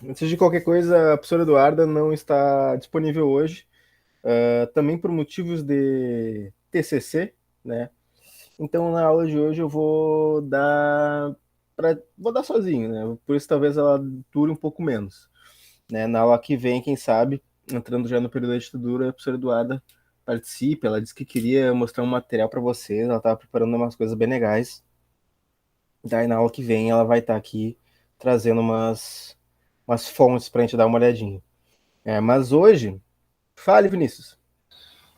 Antes de qualquer coisa, a professora Eduarda não está disponível hoje, também por motivos de TCC, né? Então, na aula de hoje eu vou dar sozinho, né? Por isso talvez ela dure um pouco menos, né? Na aula que vem, quem sabe, entrando já no período de ditadura, a professora Eduarda participe. Ela disse que queria mostrar um material para vocês, ela estava preparando umas coisas bem legais. Daí na aula que vem ela vai estar aqui trazendo umas fontes para a gente dar uma olhadinha. Mas hoje, fale, Vinícius.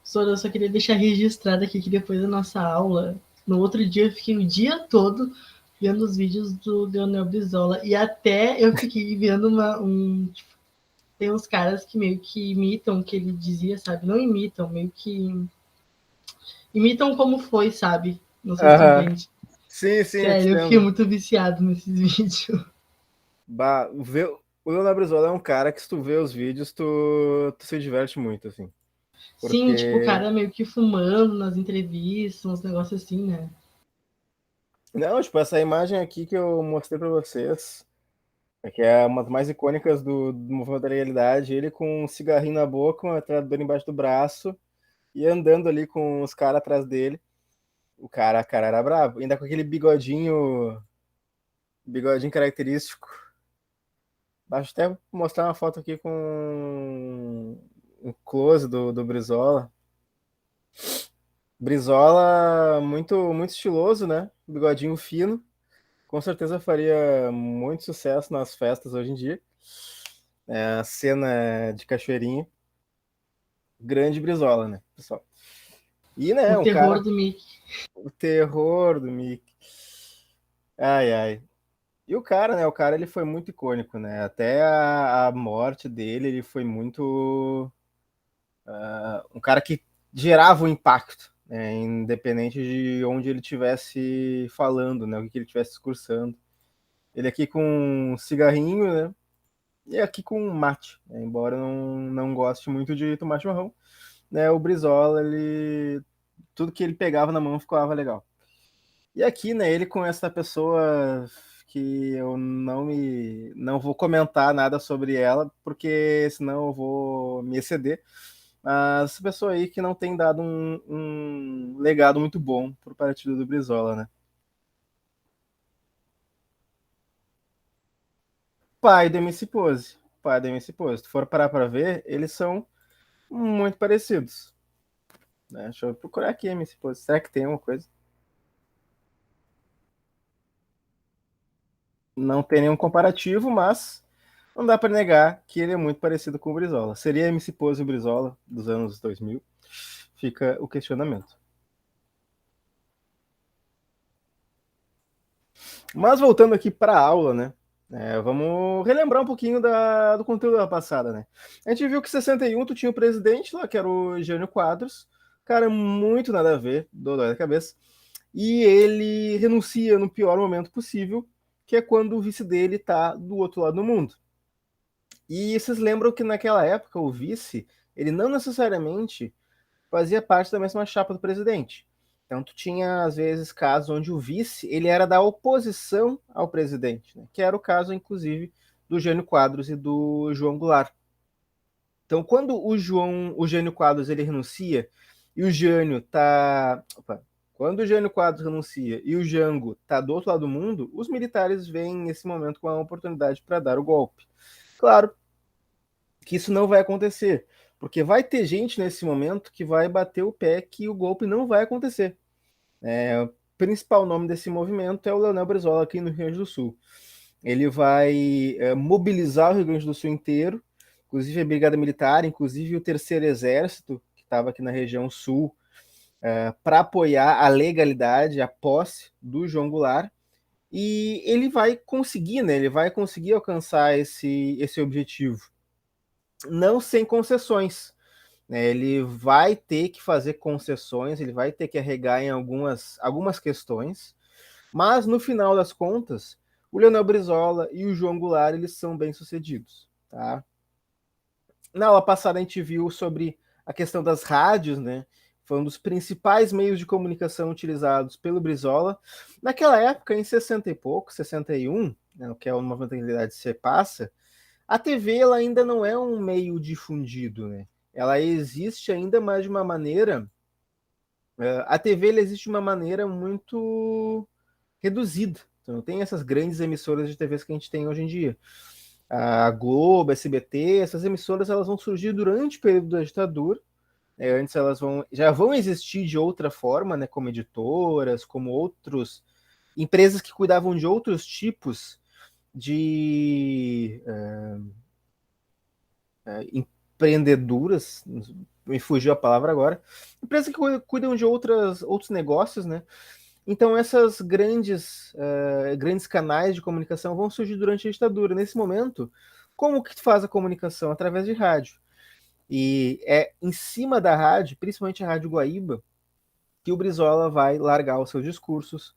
Sora, eu só queria deixar registrado aqui que depois da nossa aula, no outro dia eu fiquei o dia todo vendo os vídeos do Leonel Brizola e até eu fiquei vendo tem uns caras que meio que imitam o que ele dizia, sabe? Não imitam, meio que imitam como foi, sabe? Não sei se tu Aham. entende. Sim, eu te Sério, eu fiquei entendo. muito viciado nesses vídeos. O Leonardo Brizola é um cara que se tu vê os vídeos, tu se diverte muito, assim. Sim, tipo, o Porque. cara meio que fumando nas entrevistas, uns negócios assim, né? Não, tipo, essa imagem aqui que eu mostrei pra vocês, que é uma das mais icônicas do movimento da realidade, ele com um cigarrinho na boca, uma metralhadora embaixo do braço, e andando ali com os caras atrás dele. O cara era brabo. Ainda com aquele bigodinho característico. Basta até mostrar uma foto aqui com um close do Brizola. Brizola muito estiloso, né? Bigodinho fino. Com certeza faria muito sucesso nas festas hoje em dia. A cena de cachoeirinha. Grande Brizola, né, pessoal? E, O né, um terror cara, do Mickey. o terror do Mickey. Ai, ai. E o cara, né? O cara ele foi muito icônico, né? Até a morte dele, ele foi muito um cara que gerava um impacto, né, independente de onde ele estivesse falando, né? O que ele estivesse discursando. Ele aqui com um cigarrinho, né? E aqui com um mate, né, embora eu não goste muito de tomar chimarrão, né? O Brizola, ele tudo que ele pegava na mão ficava legal. E aqui, né, ele com essa pessoa que eu não vou comentar nada sobre ela, porque senão eu vou me exceder. Mas essa pessoa aí que não tem dado um legado muito bom pro partido do Brizola, né? Pai do MC Pose. Pai do MC Pose. Se tu for parar pra ver, eles são muito parecidos, né? Deixa eu procurar aqui MC Pose. Será que tem uma coisa? Não tem nenhum comparativo, mas não dá para negar que ele é muito parecido com o Brizola. Seria MC Pose e o Brizola dos anos 2000? Fica o questionamento. Mas voltando aqui para a aula, né? Vamos relembrar um pouquinho do conteúdo da passada, né? A gente viu que em 61 tu tinha o presidente lá, que era o Jânio Quadros, cara muito nada a ver, dodói da cabeça, e ele renuncia no pior momento possível, que é quando o vice dele tá do outro lado do mundo. E vocês lembram que naquela época o vice, ele não necessariamente fazia parte da mesma chapa do presidente. Então tu tinha às vezes casos onde o vice ele era da oposição ao presidente, né? Que era o caso inclusive do Jânio Quadros e do João Goulart. Então quando o Jânio Quadros ele renuncia e o Jânio tá, opa, quando o Jânio Quadros renuncia e o Jango tá do outro lado do mundo, os militares veem nesse momento com a oportunidade para dar o golpe. Claro que isso não vai acontecer, porque vai ter gente nesse momento que vai bater o pé que o golpe não vai acontecer. O principal nome desse movimento é o Leonel Brizola aqui no Rio Grande do Sul. Ele vai mobilizar o Rio Grande do Sul inteiro, inclusive a Brigada Militar, inclusive o Terceiro Exército, que estava aqui na região sul, para apoiar a legalidade, a posse do João Goulart. E ele vai conseguir, né? Ele vai conseguir alcançar esse objetivo, não sem concessões, né? Ele vai ter que fazer concessões, ele vai ter que arregar em algumas questões, mas no final das contas, o Leonel Brizola e o João Goulart eles são bem sucedidos, tá? Na aula passada a gente viu sobre a questão das rádios, né? Foi um dos principais meios de comunicação utilizados pelo Brizola. Naquela época, em 60 e pouco, 61, né, que é o movimento da realidade se passa, A TV ela ainda não é um meio difundido, né? Ela existe ainda, mas de uma maneira. A TV ela existe de uma maneira muito reduzida. Então, não tem essas grandes emissoras de TVs que a gente tem hoje em dia. A Globo, a SBT, essas emissoras elas vão surgir durante o período da ditadura. Antes elas já vão existir de outra forma, né, como editoras, como outros empresas que cuidavam de outros tipos de empreendedoras, me fugiu a palavra agora, empresas que cuidam de outros negócios, né? Então essas grandes canais de comunicação vão surgir durante a ditadura. Nesse momento, como que faz a comunicação? Através de rádio. E é em cima da rádio, principalmente a Rádio Guaíba, que o Brizola vai largar os seus discursos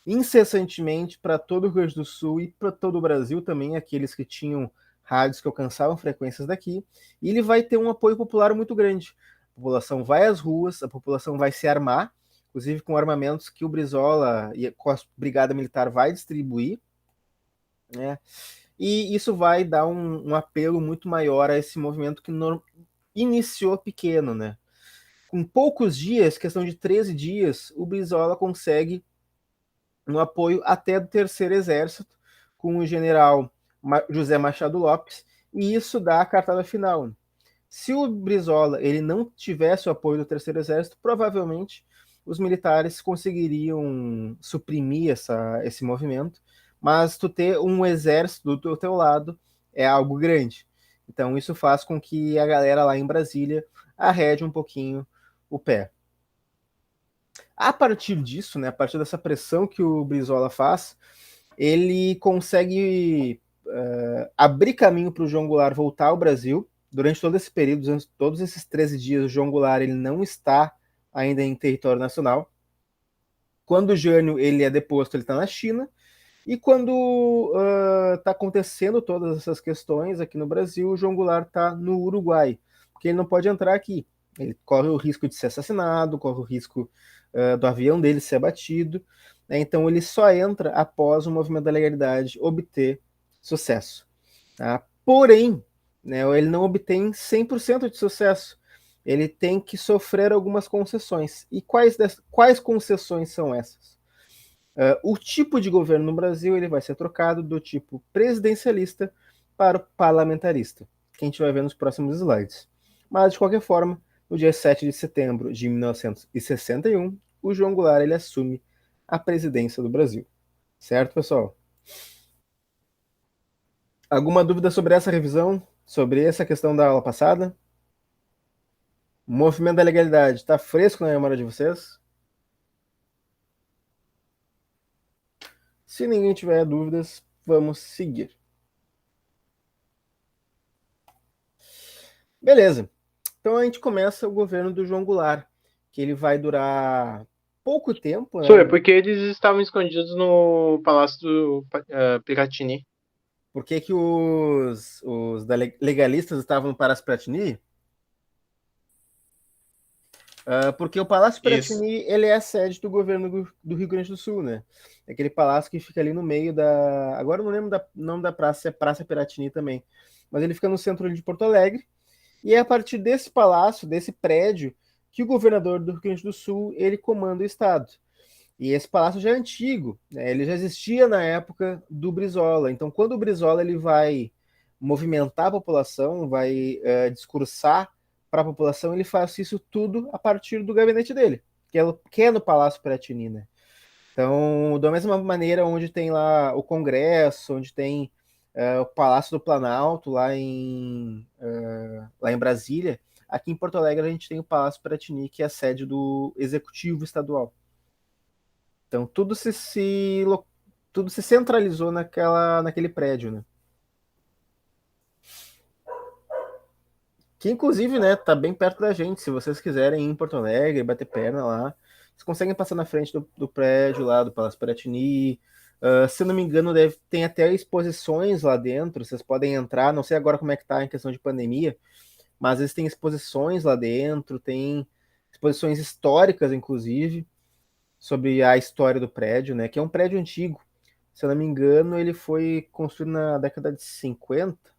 incessantemente para todo o Rio Grande do Sul e para todo o Brasil também, aqueles que tinham rádios que alcançavam frequências daqui, e ele vai ter um apoio popular muito grande. A população vai às ruas, a população vai se armar, inclusive com armamentos que o Brizola e com a Brigada Militar vai distribuir, né? E isso vai dar um apelo muito maior a esse movimento que iniciou pequeno, né? Com poucos dias, questão de 13 dias, o Brizola consegue um apoio até do Terceiro Exército, com o general José Machado Lopes, e isso dá a cartada final. Se o Brizola ele não tivesse o apoio do Terceiro Exército, provavelmente os militares conseguiriam suprimir esse movimento, mas tu ter um exército do teu lado é algo grande. Então isso faz com que a galera lá em Brasília arrede um pouquinho o pé. A partir disso, né, a partir dessa pressão que o Brizola faz, ele consegue abrir caminho para o João Goulart voltar ao Brasil. Durante todo esse período, todos esses 13 dias, o João Goulart ele não está ainda em território nacional. Quando o Jânio ele é deposto, ele está na China. E quando está acontecendo todas essas questões aqui no Brasil, o João Goulart está no Uruguai, porque ele não pode entrar aqui. Ele corre o risco de ser assassinado, corre o risco do avião dele ser abatido, né? Então ele só entra após o movimento da legalidade obter sucesso. Tá? Porém, né, ele não obtém 100% de sucesso. Ele tem que sofrer algumas concessões. E quais concessões são essas? O tipo de governo no Brasil ele vai ser trocado do tipo presidencialista para o parlamentarista, que a gente vai ver nos próximos slides. Mas, de qualquer forma, no dia 7 de setembro de 1961, o João Goulart ele assume a presidência do Brasil. Certo, pessoal? Alguma dúvida sobre essa revisão? Sobre essa questão da aula passada? O movimento da legalidade está fresco na memória de vocês? Se ninguém tiver dúvidas, vamos seguir. Beleza. Então a gente começa o governo do João Goulart, que ele vai durar pouco tempo, né? Foi, porque eles estavam escondidos no Palácio do Piratini. Por que os legalistas estavam no Palácio Piratini? Porque o Palácio Piratini ele é a sede do governo do Rio Grande do Sul, né? É aquele palácio que fica ali no meio da... Agora eu não lembro o nome da praça, se é Praça Piratini também. Mas ele fica no centro de Porto Alegre. E é a partir desse palácio, desse prédio, que o governador do Rio Grande do Sul ele comanda o estado. E esse palácio já é antigo, né? Ele já existia na época do Brizola. Então, quando o Brizola ele vai movimentar a população, vai discursar para a população, ele faz isso tudo a partir do gabinete dele, que é no Palácio Piratini, né? Então, da mesma maneira, onde tem lá o Congresso, onde tem o Palácio do Planalto, lá em Brasília, aqui em Porto Alegre a gente tem o Palácio Piratini, que é a sede do Executivo Estadual. Então, tudo se centralizou naquele prédio, né? Que, inclusive, né, tá bem perto da gente. Se vocês quiserem ir em Porto Alegre, bater perna lá, vocês conseguem passar na frente do prédio lá, do Palácio Piratini. Se não me engano, tem até exposições lá dentro. Vocês podem entrar, não sei agora como é que tá em questão de pandemia, mas existem exposições lá dentro, tem exposições históricas, inclusive, sobre a história do prédio, né? Que é um prédio antigo. Se eu não me engano, ele foi construído na década de 50.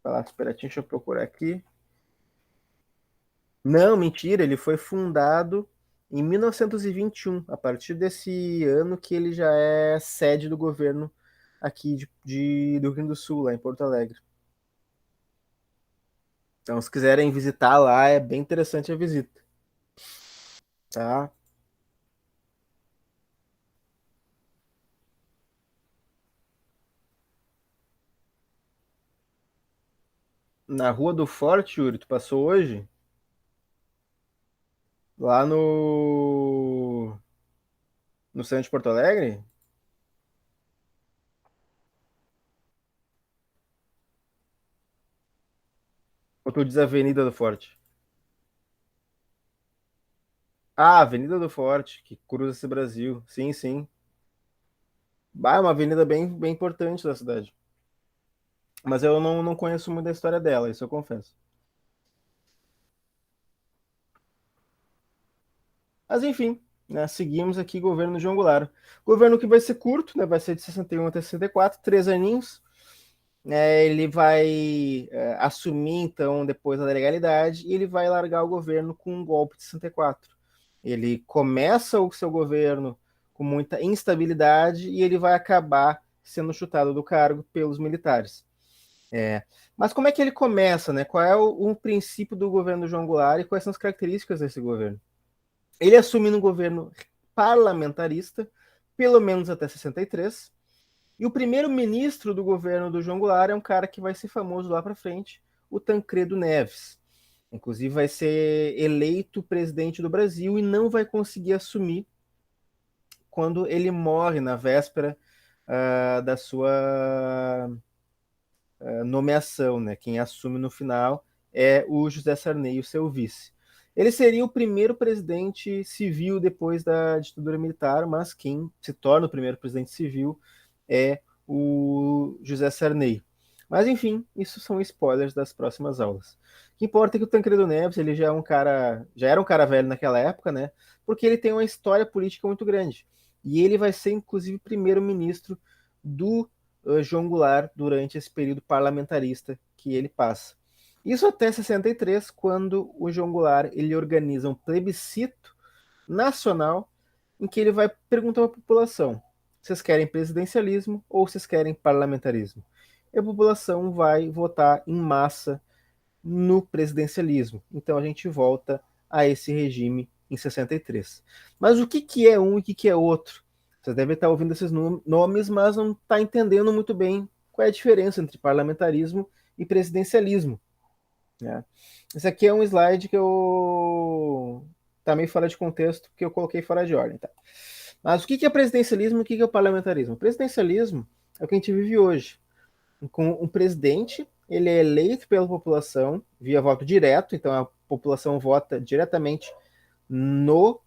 Palácio Piratini, deixa eu procurar aqui. Não, mentira, ele foi fundado em 1921, a partir desse ano que ele já é sede do governo aqui do Rio Grande do Sul, lá em Porto Alegre. Então, se quiserem visitar lá, é bem interessante a visita, tá? Na Rua do Forte, Yuri, tu passou hoje? Lá no centro de Porto Alegre? Ou tu diz Avenida do Forte? Ah, Avenida do Forte, que cruza esse Brasil. Sim, sim. Bah, é uma avenida bem importante da cidade. Mas eu não conheço muito a história dela, isso eu confesso. Mas enfim, né, seguimos aqui governo João Goulart. Governo que vai ser curto, né, vai ser de 61 até 64, 3 aninhos. Ele vai assumir, então, depois da legalidade, e ele vai largar o governo com um golpe de 64. Ele começa o seu governo com muita instabilidade e ele vai acabar sendo chutado do cargo pelos militares. Mas como é que ele começa, né? Qual é o princípio do governo do João Goulart e quais são as características desse governo? Ele assume um governo parlamentarista, pelo menos até 63, e o primeiro ministro do governo do João Goulart é um cara que vai ser famoso lá para frente, o Tancredo Neves. Inclusive vai ser eleito presidente do Brasil e não vai conseguir assumir quando ele morre na véspera da sua nomeação, né? Quem assume no final é o José Sarney, o seu vice. Ele seria o primeiro presidente civil depois da ditadura militar, mas quem se torna o primeiro presidente civil é o José Sarney. Mas enfim, isso são spoilers das próximas aulas. O que importa é que o Tancredo Neves ele já era um cara velho naquela época, né? Porque ele tem uma história política muito grande. E ele vai ser, inclusive, primeiro-ministro do João Goulart durante esse período parlamentarista que ele passa. Isso até 63, quando o João Goulart ele organiza um plebiscito nacional em que ele vai perguntar à população: vocês querem presidencialismo ou vocês querem parlamentarismo? E a população vai votar em massa no presidencialismo. Então a gente volta a esse regime em 63. Mas o que é um e o que é outro? Vocês devem estar ouvindo esses nomes, mas não está entendendo muito bem qual é a diferença entre parlamentarismo e presidencialismo. Né? Esse aqui é um slide que eu tá meio fora de contexto, porque eu coloquei fora de ordem. Tá? Mas o que é presidencialismo e o que é o parlamentarismo? O presidencialismo é o que a gente vive hoje, com um presidente, ele é eleito pela população via voto direto, então a população vota diretamente no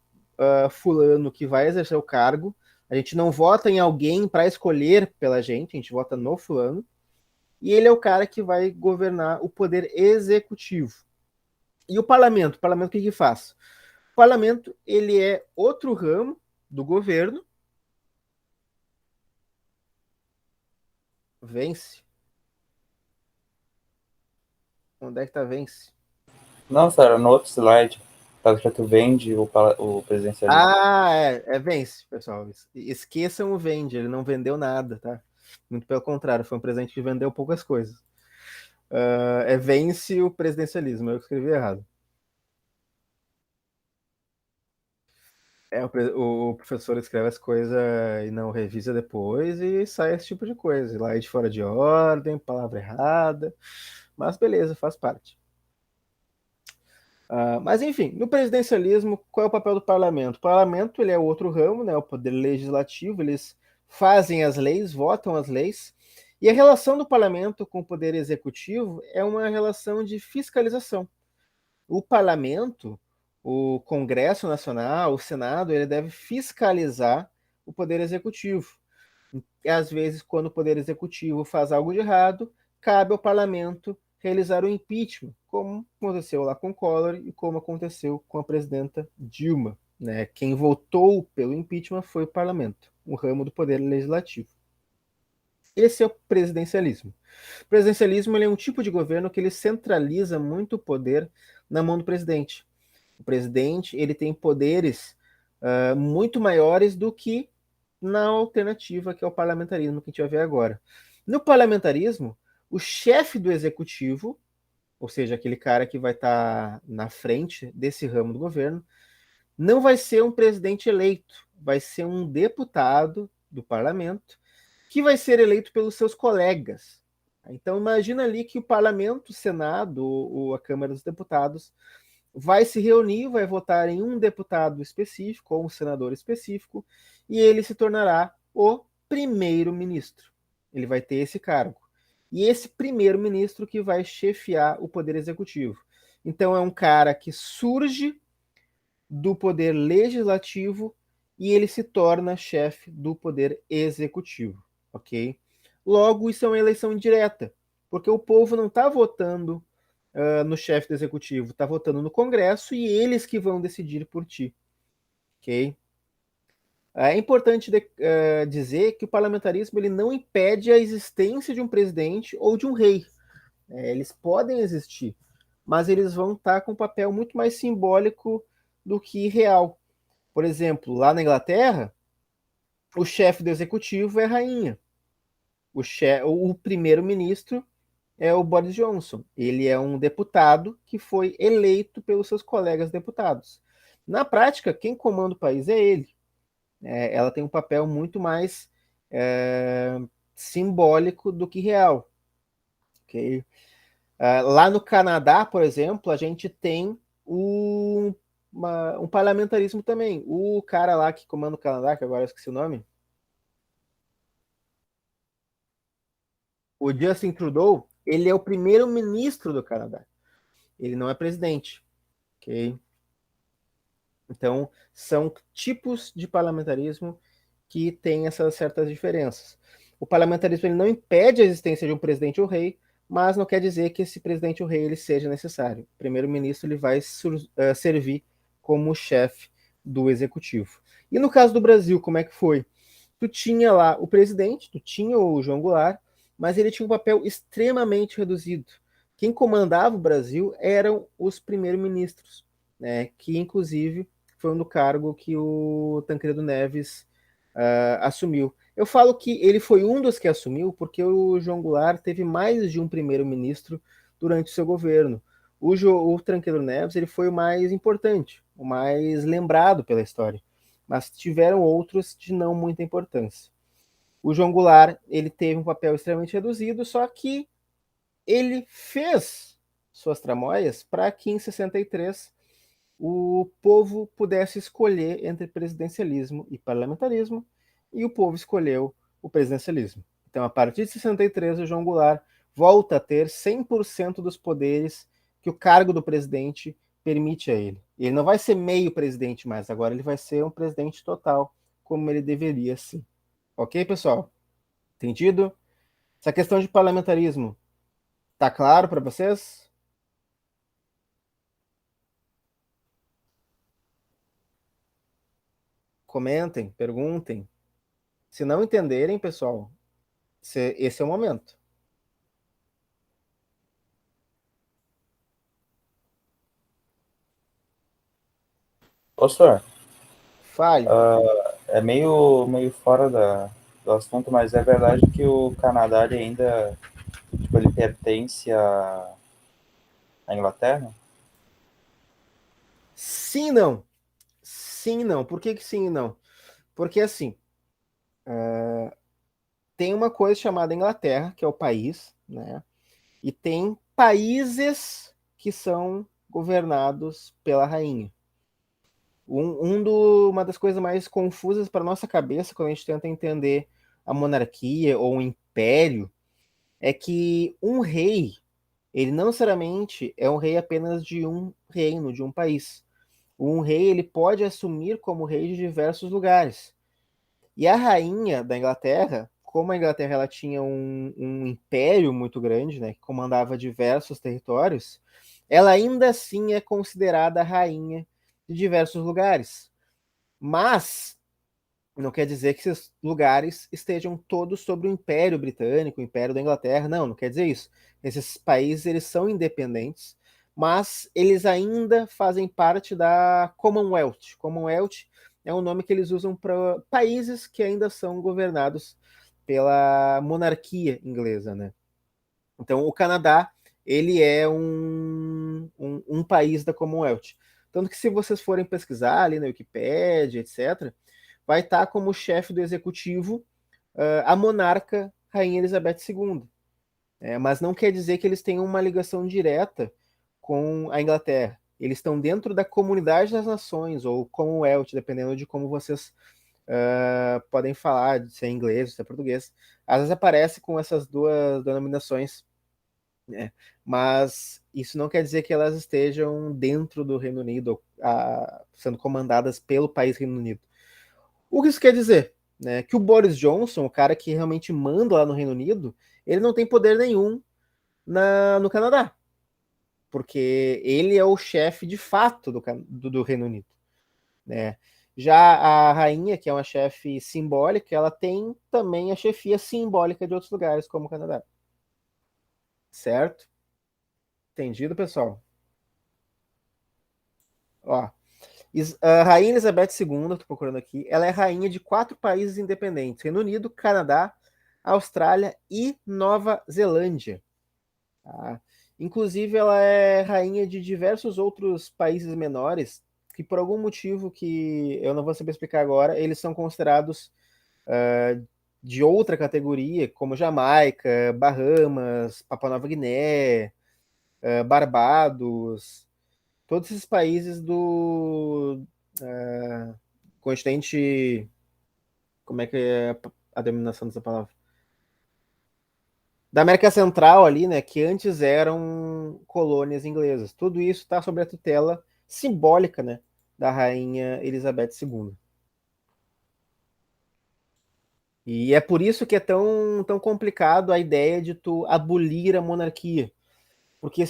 fulano que vai exercer o cargo. A gente não vota em alguém para escolher pela gente, a gente vota no fulano. E ele é o cara que vai governar o poder executivo. E o parlamento? O parlamento o que faz? O parlamento ele é outro ramo do governo. Vence. Onde é que tá vence? Não, Sara, no outro slide, tá escrito vende o presidencialismo. Ah, é vence, pessoal. Esqueçam o vende, ele não vendeu nada, tá? Muito pelo contrário, foi um presente que vendeu poucas coisas. Vence o presidencialismo, eu escrevi errado. O professor escreve as coisas e não revisa depois e sai esse tipo de coisa. Lá de fora de ordem, palavra errada. Mas beleza, faz parte. Mas enfim, no presidencialismo, qual é o papel do parlamento? O parlamento ele é outro ramo, né, o poder legislativo, eles fazem as leis, votam as leis, e a relação do parlamento com o poder executivo é uma relação de fiscalização. O parlamento, o Congresso Nacional, o Senado, ele deve fiscalizar o poder executivo. E às vezes, quando o poder executivo faz algo de errado, cabe ao parlamento realizar o impeachment, como aconteceu lá com o Collor e como aconteceu com a presidenta Dilma. Né? Quem votou pelo impeachment foi o parlamento, o ramo do poder legislativo. Esse é o presidencialismo. O presidencialismo ele é um tipo de governo que ele centraliza muito o poder na mão do presidente. O presidente ele tem poderes muito maiores do que na alternativa, que é o parlamentarismo, que a gente vai ver agora. No parlamentarismo, o chefe do executivo, ou seja, aquele cara que vai estar na frente desse ramo do governo, não vai ser um presidente eleito, vai ser um deputado do parlamento que vai ser eleito pelos seus colegas. Então imagina ali que o parlamento, o Senado ou a Câmara dos Deputados vai se reunir, vai votar em um deputado específico ou um senador específico e ele se tornará o primeiro-ministro. Ele vai ter esse cargo. E esse primeiro-ministro que vai chefiar o poder executivo. Então é um cara que surge do poder legislativo e ele se torna chefe do poder executivo, ok? Logo, isso é uma eleição indireta, porque o povo não está votando no chefe do executivo, está votando no Congresso e eles que vão decidir por ti, ok? É importante dizer que o parlamentarismo ele não impede a existência de um presidente ou de um rei. Eles podem existir, mas eles vão estar com um papel muito mais simbólico do que real. Por exemplo, lá na Inglaterra, o chefe do executivo é a rainha. O primeiro-ministro é o Boris Johnson. Ele é um deputado que foi eleito pelos seus colegas deputados. Na prática, quem comanda o país é ele. Ela tem um papel muito mais simbólico do que real. Okay? Lá no Canadá, por exemplo, a gente tem um parlamentarismo também. O cara lá que comanda o Canadá, que agora eu esqueci o nome, o Justin Trudeau, ele é o primeiro-ministro do Canadá. Ele não é presidente. Ok? Então, são tipos de parlamentarismo que têm essas certas diferenças. O parlamentarismo ele não impede a existência de um presidente ou rei, mas não quer dizer que esse presidente ou rei ele seja necessário. O primeiro-ministro ele vai servir como chefe do executivo. E no caso do Brasil, como é que foi? Tu tinha lá o presidente, tu tinha o João Goulart, mas ele tinha um papel extremamente reduzido. Quem comandava o Brasil eram os primeiros-ministros, né, que inclusive foi um cargo que o Tancredo Neves assumiu. Eu falo que ele foi um dos que assumiu porque o João Goulart teve mais de um primeiro-ministro durante o seu governo. O Tancredo Neves ele foi o mais importante, o mais lembrado pela história, mas tiveram outros de não muita importância. O João Goulart ele teve um papel extremamente reduzido, só que ele fez suas tramóias para que em 63 o povo pudesse escolher entre presidencialismo e parlamentarismo, e o povo escolheu o presidencialismo. Então, a partir de 63, o João Goulart volta a ter 100% dos poderes que o cargo do presidente permite a ele. Ele não vai ser meio presidente mais, agora ele vai ser um presidente total, como ele deveria ser. Ok, pessoal? Entendido? Essa questão de parlamentarismo tá claro para vocês? Comentem, perguntem. Se não entenderem, pessoal, esse é o momento. Ô, senhor, Fale. é meio fora do assunto, mas é verdade que o Canadá ele ainda tipo, ele pertence à Inglaterra? Sim e não. Sim e não. Por que sim e não? Porque assim, tem uma coisa chamada Inglaterra, que é o país, né? E tem países que são governados pela rainha. Uma das coisas mais confusas para nossa cabeça quando a gente tenta entender a monarquia ou o império é que um rei, ele não necessariamente é um rei apenas de um reino, de um país. Um rei ele pode assumir como rei de diversos lugares. E a rainha da Inglaterra, como a Inglaterra ela tinha um império muito grande, né, que comandava diversos territórios, ela ainda assim é considerada rainha de diversos lugares. Mas Não quer dizer que esses lugares estejam todos sobre o Império Britânico, o Império da Inglaterra. Não quer dizer isso. Esses países, eles são independentes, mas eles ainda fazem parte da Commonwealth. Commonwealth é um nome que eles usam para países que ainda são governados pela monarquia inglesa, né? Então, o Canadá, ele é um país da Commonwealth. Tanto que se vocês forem pesquisar ali na Wikipédia, etc., vai estar como chefe do executivo a monarca Rainha Elizabeth II. Mas não quer dizer que eles tenham uma ligação direta com a Inglaterra. Eles estão dentro da Comunidade das Nações, ou Commonwealth, dependendo de como vocês podem falar, se é inglês, se é português. Às vezes aparece com essas duas denominações, né? Mas isso não quer dizer que elas estejam dentro do Reino Unido, sendo comandadas pelo país Reino Unido. O que isso quer dizer? Né, que o Boris Johnson, o cara que realmente manda lá no Reino Unido, ele não tem poder nenhum no Canadá, porque ele é o chefe de fato do Reino Unido. Né? Já a rainha, que é uma chefe simbólica, ela tem também a chefia simbólica de outros lugares, como o Canadá. Certo? Entendido, pessoal? Ó, a Rainha Elizabeth II, estou procurando aqui, ela é rainha de 4 países independentes: Reino Unido, Canadá, Austrália e Nova Zelândia. Tá? Inclusive, ela é rainha de diversos outros países menores que, por algum motivo que eu não vou saber explicar agora, eles são considerados de outra categoria, como Jamaica, Bahamas, Papua Nova Guiné, Barbados, todos esses países do continente. Como é que é a denominação dessa palavra? Da América Central ali, né, que antes eram colônias inglesas. Tudo isso está sob a tutela simbólica, né, da rainha Elizabeth II. E é por isso que é tão complicado a ideia de tu abolir a monarquia. Porque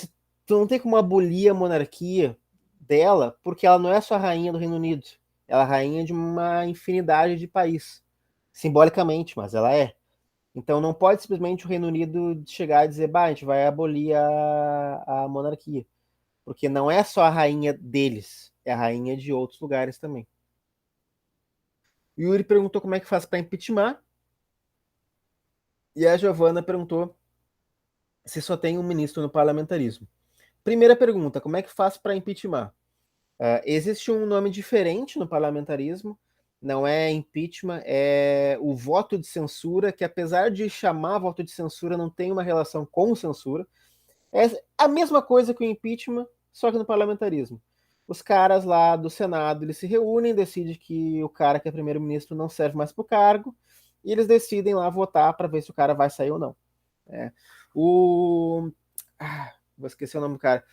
tu não tem como abolir a monarquia dela, porque ela não é só a rainha do Reino Unido. Ela é a rainha de uma infinidade de países. Simbolicamente, mas ela é. Então não pode simplesmente o Reino Unido chegar e dizer, bah, a gente vai abolir a monarquia. Porque não é só a rainha deles, é a rainha de outros lugares também. O Yuri perguntou como é que faz para impeachment. E a Giovana perguntou se só tem um ministro no parlamentarismo. Primeira pergunta, como é que faz para impeachment? Existe um nome diferente no parlamentarismo, não é impeachment, é o voto de censura, que apesar de chamar voto de censura, não tem uma relação com censura. É a mesma coisa que o impeachment, só que no parlamentarismo. Os caras lá do Senado, eles se reúnem, decidem que o cara que é primeiro-ministro não serve mais para o cargo, e eles decidem lá votar para ver se o cara vai sair ou não. Vou esquecer o nome do cara.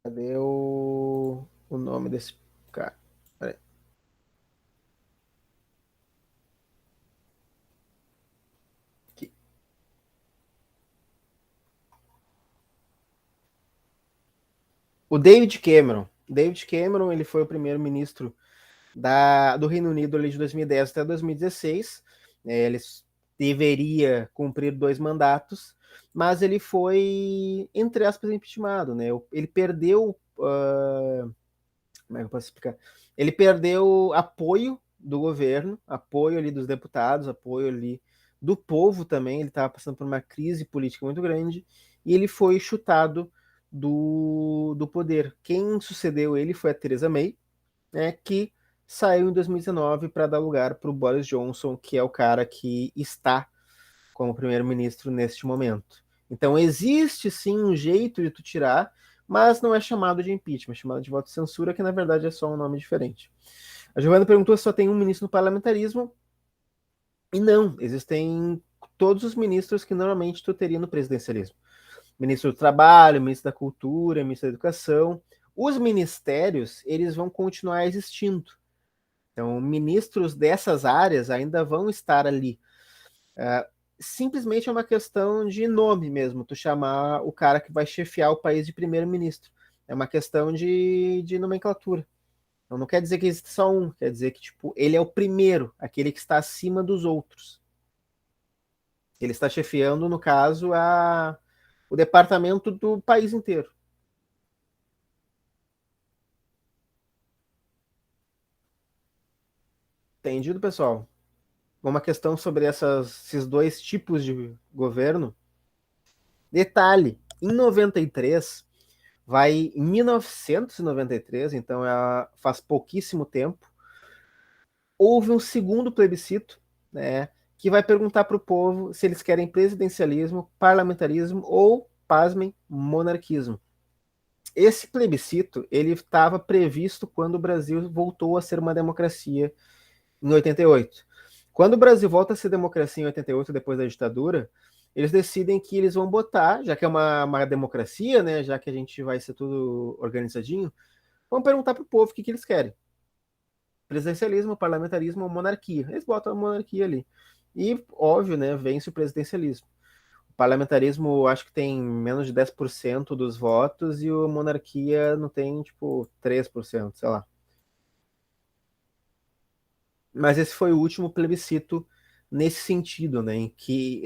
Cadê o nome desse cara? Peraí. Aqui. O David Cameron. David Cameron, ele foi o primeiro-ministro do Reino Unido ali de 2010 até 2016. Ele deveria cumprir 2 mandatos, mas ele foi, entre aspas, impeachmentado, né? Ele perdeu. Como é que eu posso explicar? Ele perdeu apoio do governo, apoio ali dos deputados, apoio ali do povo também. Ele estava passando por uma crise política muito grande e ele foi chutado do poder. Quem sucedeu ele foi a Theresa May, né, que saiu em 2019 para dar lugar para o Boris Johnson, que é o cara que está como primeiro-ministro neste momento. Então existe sim um jeito de tu tirar, mas não é chamado de impeachment, é chamado de voto de censura, que na verdade é só um nome diferente. A Giovana perguntou se só tem um ministro no parlamentarismo, e não, existem todos os ministros que normalmente tu teria no presidencialismo. Ministro do Trabalho, Ministro da Cultura, Ministro da Educação. Os ministérios, eles vão continuar existindo. Então, ministros dessas áreas ainda vão estar ali. simplesmente é uma questão de nome mesmo, tu chamar o cara que vai chefiar o país de primeiro-ministro. É uma questão de nomenclatura. Então não quer dizer que existe só um, quer dizer que tipo, ele é o primeiro, aquele que está acima dos outros. Ele está chefiando, no caso, o departamento do país inteiro. Entendido, pessoal? Uma questão sobre esses dois tipos de governo. Detalhe, em 93, em 1993, então faz pouquíssimo tempo, houve um segundo plebiscito, né, que vai perguntar para o povo se eles querem presidencialismo, parlamentarismo ou, pasmem, monarquismo. Esse plebiscito ele estava previsto quando o Brasil voltou a ser uma democracia em 88. Quando o Brasil volta a ser democracia em 88, depois da ditadura, eles decidem que eles vão botar, já que é uma democracia, né, já que a gente vai ser tudo organizadinho, vão perguntar para o povo o que eles querem. Presidencialismo, parlamentarismo ou monarquia. Eles botam a monarquia ali. E, óbvio, né, vence o presidencialismo. O parlamentarismo, acho que tem menos de 10% dos votos e a monarquia não tem, tipo, 3%, sei lá. Mas esse foi o último plebiscito nesse sentido, né, em que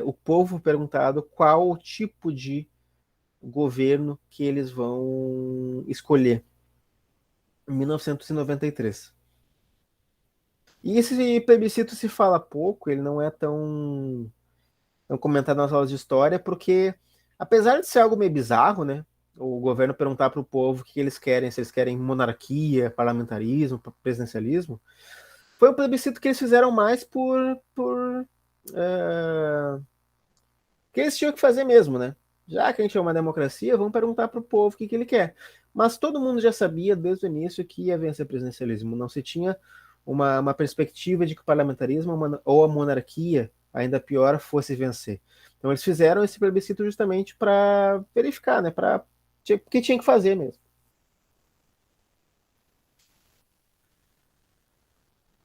o povo perguntado qual o tipo de governo que eles vão escolher em 1993. E esse plebiscito se fala pouco, ele não é tão comentado nas aulas de história, porque apesar de ser algo meio bizarro, né, o governo perguntar para o povo o que eles querem, se eles querem monarquia, parlamentarismo, presidencialismo, foi um plebiscito que eles fizeram mais por que eles tinham que fazer mesmo, né? Já que a gente é uma democracia, vamos perguntar para o povo o que ele quer. Mas todo mundo já sabia desde o início que ia vencer o presidencialismo. Não se tinha uma perspectiva de que o parlamentarismo ou a monarquia, ainda pior, fosse vencer. Então eles fizeram esse plebiscito justamente para verificar, né? Porque tinha que fazer mesmo.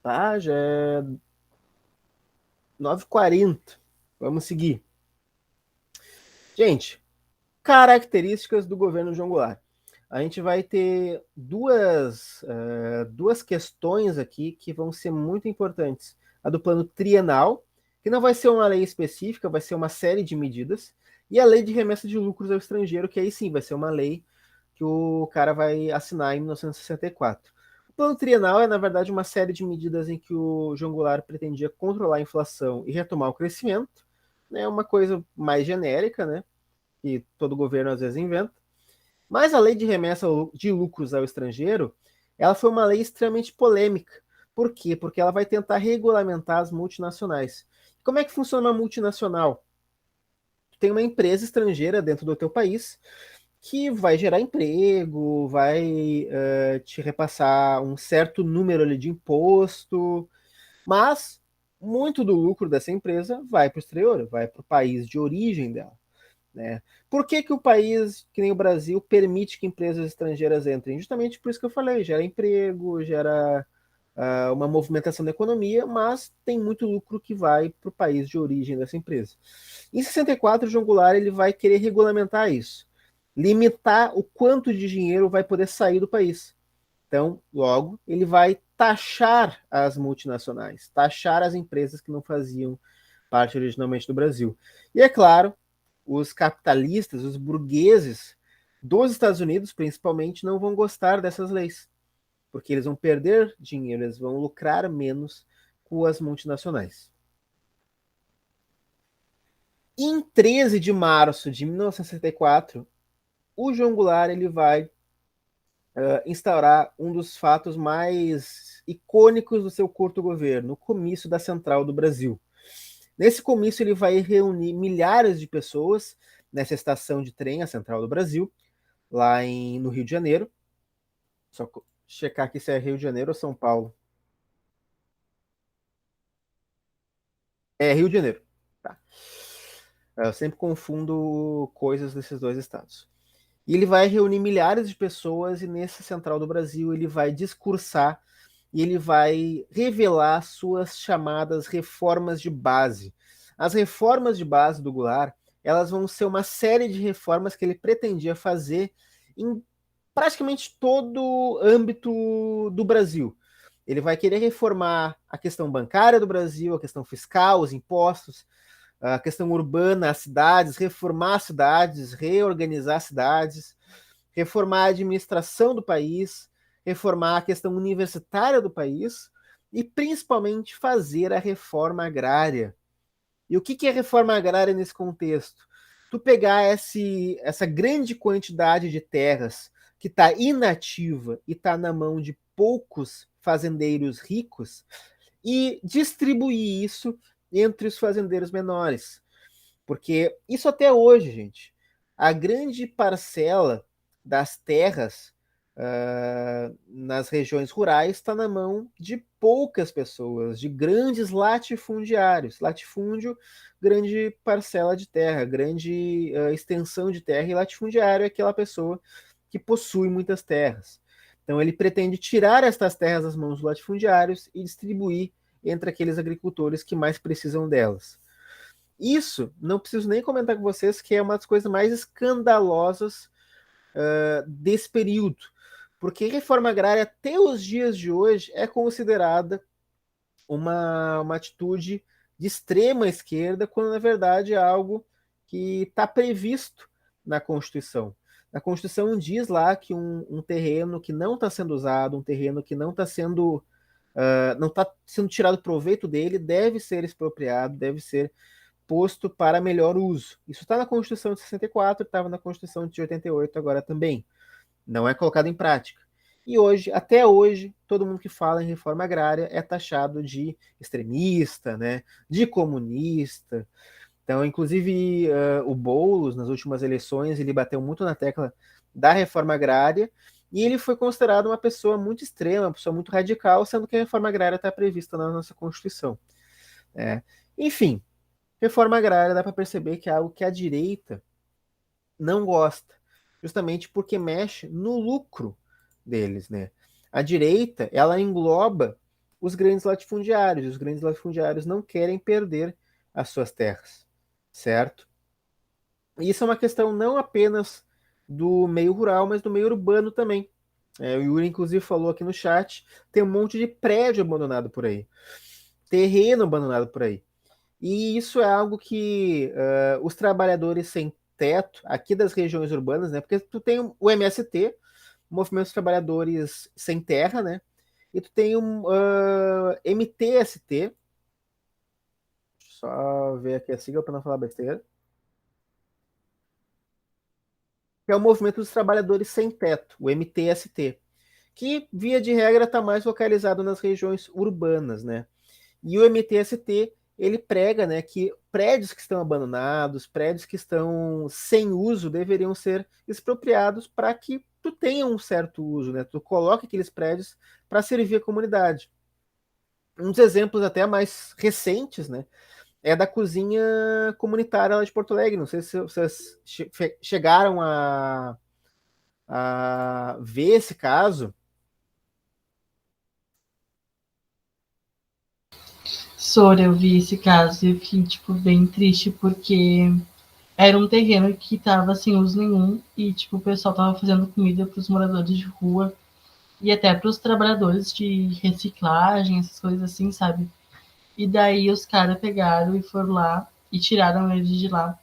Tá, já é 9h40. Vamos seguir. Gente, características do governo João Goulart. A gente vai ter duas questões aqui que vão ser muito importantes. A do plano trienal, que não vai ser uma lei específica, vai ser uma série de medidas, e a lei de remessa de lucros ao estrangeiro, que aí sim vai ser uma lei que o cara vai assinar em 1964. O plano trienal é, na verdade, uma série de medidas em que o João Goulart pretendia controlar a inflação e retomar o crescimento. É uma coisa mais genérica, né? Que todo governo às vezes inventa. Mas a lei de remessa de lucros ao estrangeiro, ela foi uma lei extremamente polêmica. Por quê? Porque ela vai tentar regulamentar as multinacionais. Como é que funciona uma multinacional? Tu tem uma empresa estrangeira dentro do teu país que vai gerar emprego, vai te repassar um certo número ali de imposto, mas muito do lucro dessa empresa vai para o exterior, vai para o país de origem dela. Né? Por que o país, que nem o Brasil, permite que empresas estrangeiras entrem? Justamente por isso que eu falei, gera emprego, gera uma movimentação da economia, mas tem muito lucro que vai para o país de origem dessa empresa. Em 64, o João Goulart ele vai querer regulamentar isso, limitar o quanto de dinheiro vai poder sair do país. Então, logo, ele vai taxar as multinacionais, taxar as empresas que não faziam parte originalmente do Brasil. E é claro, os capitalistas, os burgueses dos Estados Unidos, principalmente, não vão gostar dessas leis, porque eles vão perder dinheiro, eles vão lucrar menos com as multinacionais. Em 13 de março de 1964, o João Goulart ele vai instaurar um dos fatos mais icônicos do seu curto governo, o comício da Central do Brasil. Nesse comício, ele vai reunir milhares de pessoas nessa estação de trem, a Central do Brasil, lá no Rio de Janeiro. Só checar aqui se é Rio de Janeiro ou São Paulo. É Rio de Janeiro. Tá. Eu sempre confundo coisas desses dois estados. E ele vai reunir milhares de pessoas e nessa Central do Brasil ele vai discursar e ele vai revelar suas chamadas reformas de base. as reformas de base do Goulart, elas vão ser uma série de reformas que ele pretendia fazer em praticamente todo o âmbito do Brasil. Ele vai querer reformar a questão bancária do Brasil, a questão fiscal, os impostos, a questão urbana, as cidades, reformar as cidades, reorganizar as cidades, reformar a administração do país, reformar a questão universitária do país e principalmente fazer a reforma agrária. E o que é reforma agrária nesse contexto? Tu pegar essa grande quantidade de terras que está inativa e está na mão de poucos fazendeiros ricos e distribuir isso entre os fazendeiros menores. Porque isso até hoje, gente, a grande parcela das terras nas regiões rurais está na mão de poucas pessoas, de grandes latifundiários. Latifúndio, grande parcela de terra, grande extensão de terra, e latifundiário é aquela pessoa que possui muitas terras. Então ele pretende tirar estas terras das mãos dos latifundiários e distribuir entre aqueles agricultores que mais precisam delas. Isso, não preciso nem comentar com vocês, que é uma das coisas mais escandalosas desse período, porque reforma agrária até os dias de hoje é considerada uma atitude de extrema esquerda, quando na verdade é algo que está previsto na Constituição. A Constituição diz lá que um terreno que não está sendo usado, um terreno que não está sendo tirado proveito dele, deve ser expropriado, deve ser posto para melhor uso. Isso está na Constituição de 64, estava na Constituição de 88 agora também. Não é colocado em prática. E hoje, até hoje, todo mundo que fala em reforma agrária é taxado de extremista, né, de comunista. Então, inclusive, o Boulos, nas últimas eleições, ele bateu muito na tecla da reforma agrária e ele foi considerado uma pessoa muito extrema, uma pessoa muito radical, sendo que a reforma agrária está prevista na nossa Constituição. Enfim, reforma agrária dá para perceber que é algo que a direita não gosta, justamente porque mexe no lucro deles, né? A direita, ela engloba os grandes latifundiários, e os grandes latifundiários não querem perder as suas terras, certo? E isso é uma questão não apenas do meio rural, mas do meio urbano também. O Yuri, inclusive, falou aqui no chat, tem um monte de prédio abandonado por aí, terreno abandonado por aí. E isso é algo que os trabalhadores sem teto, aqui das regiões urbanas, né? Porque tu tem o MST, Movimento dos Trabalhadores Sem Terra, né? E tu tem um MTST, só ver aqui a sigla para não falar besteira, que é o Movimento dos Trabalhadores Sem Teto, o MTST, que via de regra está mais localizado nas regiões urbanas, né? E o MTST ele prega, né, que prédios que estão abandonados, prédios que estão sem uso, deveriam ser expropriados para que tu tenha um certo uso, né? Tu coloca aqueles prédios para servir a comunidade. Um dos exemplos até mais recentes, né, é da cozinha comunitária lá de Porto Alegre. Não sei se vocês chegaram a ver esse caso. Sora, eu vi esse caso e eu fiquei, tipo, bem triste, porque era um terreno que tava sem uso nenhum e, tipo, o pessoal tava fazendo comida para os moradores de rua e até para os trabalhadores de reciclagem, essas coisas assim, sabe? E daí os caras pegaram e foram lá e tiraram eles de lá.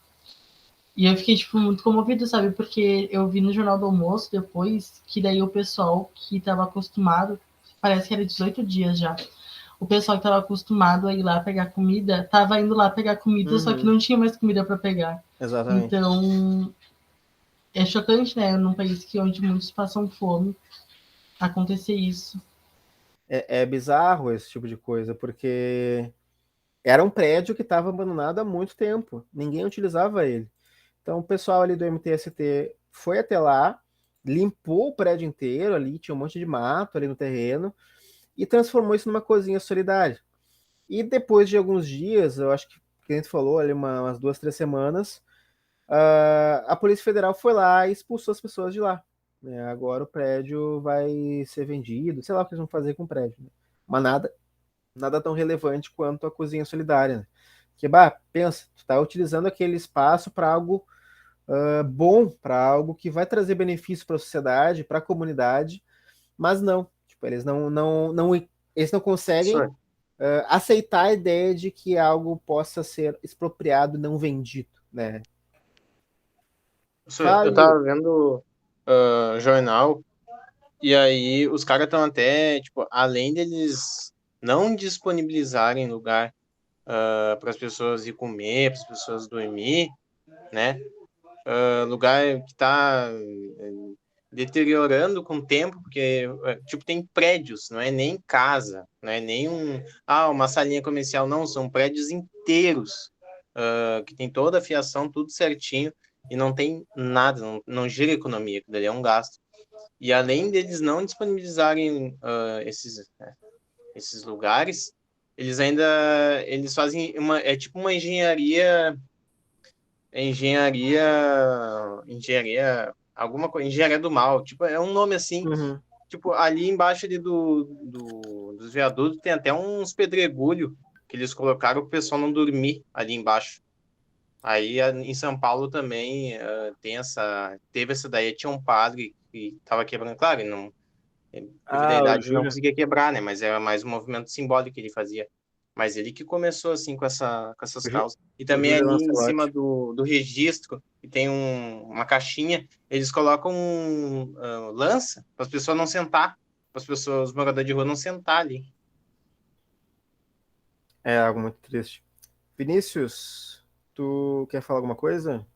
E eu fiquei, tipo, muito comovido, sabe? Porque eu vi no Jornal do Almoço depois que daí o pessoal que tava acostumado, parece que era 18 dias já, o pessoal que estava acostumado a ir lá pegar comida, estava indo lá pegar comida, só que não tinha mais comida para pegar. Exatamente. Então, é chocante, né? Num país onde muitos passam fome, acontecer isso. É bizarro esse tipo de coisa, porque era um prédio que estava abandonado há muito tempo. Ninguém utilizava ele. Então, o pessoal ali do MTST foi até lá, limpou o prédio inteiro ali, tinha um monte de mato ali no terreno, e transformou isso numa cozinha solidária. E depois de alguns dias, eu acho que a gente falou ali umas 2, 3 semanas, a Polícia Federal foi lá e expulsou as pessoas de lá. Agora o prédio vai ser vendido, sei lá o que eles vão fazer com o prédio. Né? Mas nada tão relevante quanto a cozinha solidária, né? Porque, pensa, tu tá utilizando aquele espaço para algo bom, para algo que vai trazer benefício para a sociedade, para a comunidade, mas não. Tipo, eles não conseguem aceitar a ideia de que algo possa ser expropriado e não vendido, né? Eu tava vendo jornal, e aí os caras estão até, tipo, além deles não disponibilizarem lugar para as pessoas ir comer, para as pessoas dormir, né? Lugar que está deteriorando com o tempo, porque tipo tem prédios, não é nem casa, não é nem uma salinha comercial, não, são prédios inteiros que tem toda a fiação, tudo certinho e não tem nada, não gira economia, aquilo ali é um gasto. E além deles não disponibilizarem esses lugares, eles fazem tipo uma alguma coisa, engenharia do mal, tipo, é um nome assim, tipo, ali embaixo ali dos viadutos tem até uns pedregulho que eles colocaram para o pessoal não dormir ali embaixo. Aí em São Paulo também teve essa daí, tinha um padre que tava quebrando, claro, ele não, devido à O idade não Júlio. conseguia quebrar, né, mas era mais um movimento simbólico que ele fazia. Mas ele que começou assim com essas causas. E O também Júlio ali em cima Lancelotti. do registro, que tem uma caixinha, eles colocam lança para as pessoas não sentar, para as pessoas, os moradores de rua não sentar ali. É algo muito triste. Vinícius, tu quer falar alguma coisa?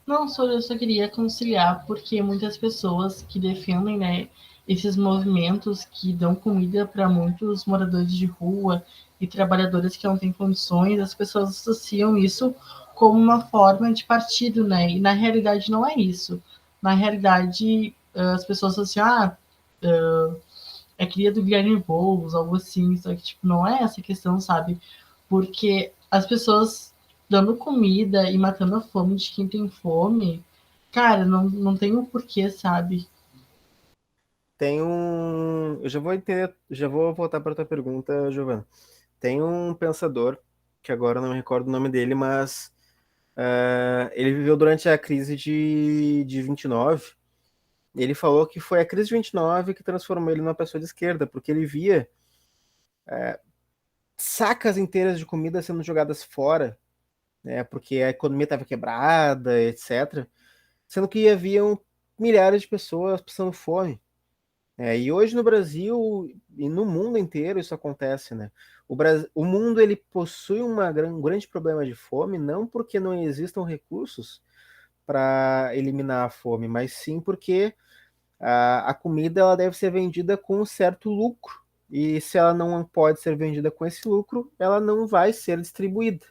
Não, eu só queria conciliar, porque muitas pessoas que defendem, né, esses movimentos que dão comida para muitos moradores de rua e trabalhadores que não têm condições, as pessoas associam isso como uma forma de partido, né? E na realidade não é isso. Na realidade, as pessoas associam, é cria do Guilherme Boulos, algo assim, só que tipo, não é essa questão, sabe? Porque as pessoas dando comida e matando a fome de quem tem fome, cara, não tem um porquê, sabe? Tem um. Eu já vou entender, já vou voltar para tua pergunta, Giovana. Tem um pensador, que agora eu não me recordo o nome dele, mas ele viveu durante a crise de 29. Ele falou que foi a crise de 29 que transformou ele numa pessoa de esquerda, porque ele via sacas inteiras de comida sendo jogadas fora, né, porque a economia estava quebrada, etc. Sendo que haviam milhares de pessoas passando fome. E hoje no Brasil e no mundo inteiro isso acontece, né? O mundo ele possui um grande problema de fome, não porque não existam recursos para eliminar a fome, mas sim porque a comida ela deve ser vendida com um certo lucro. E se ela não pode ser vendida com esse lucro, ela não vai ser distribuída.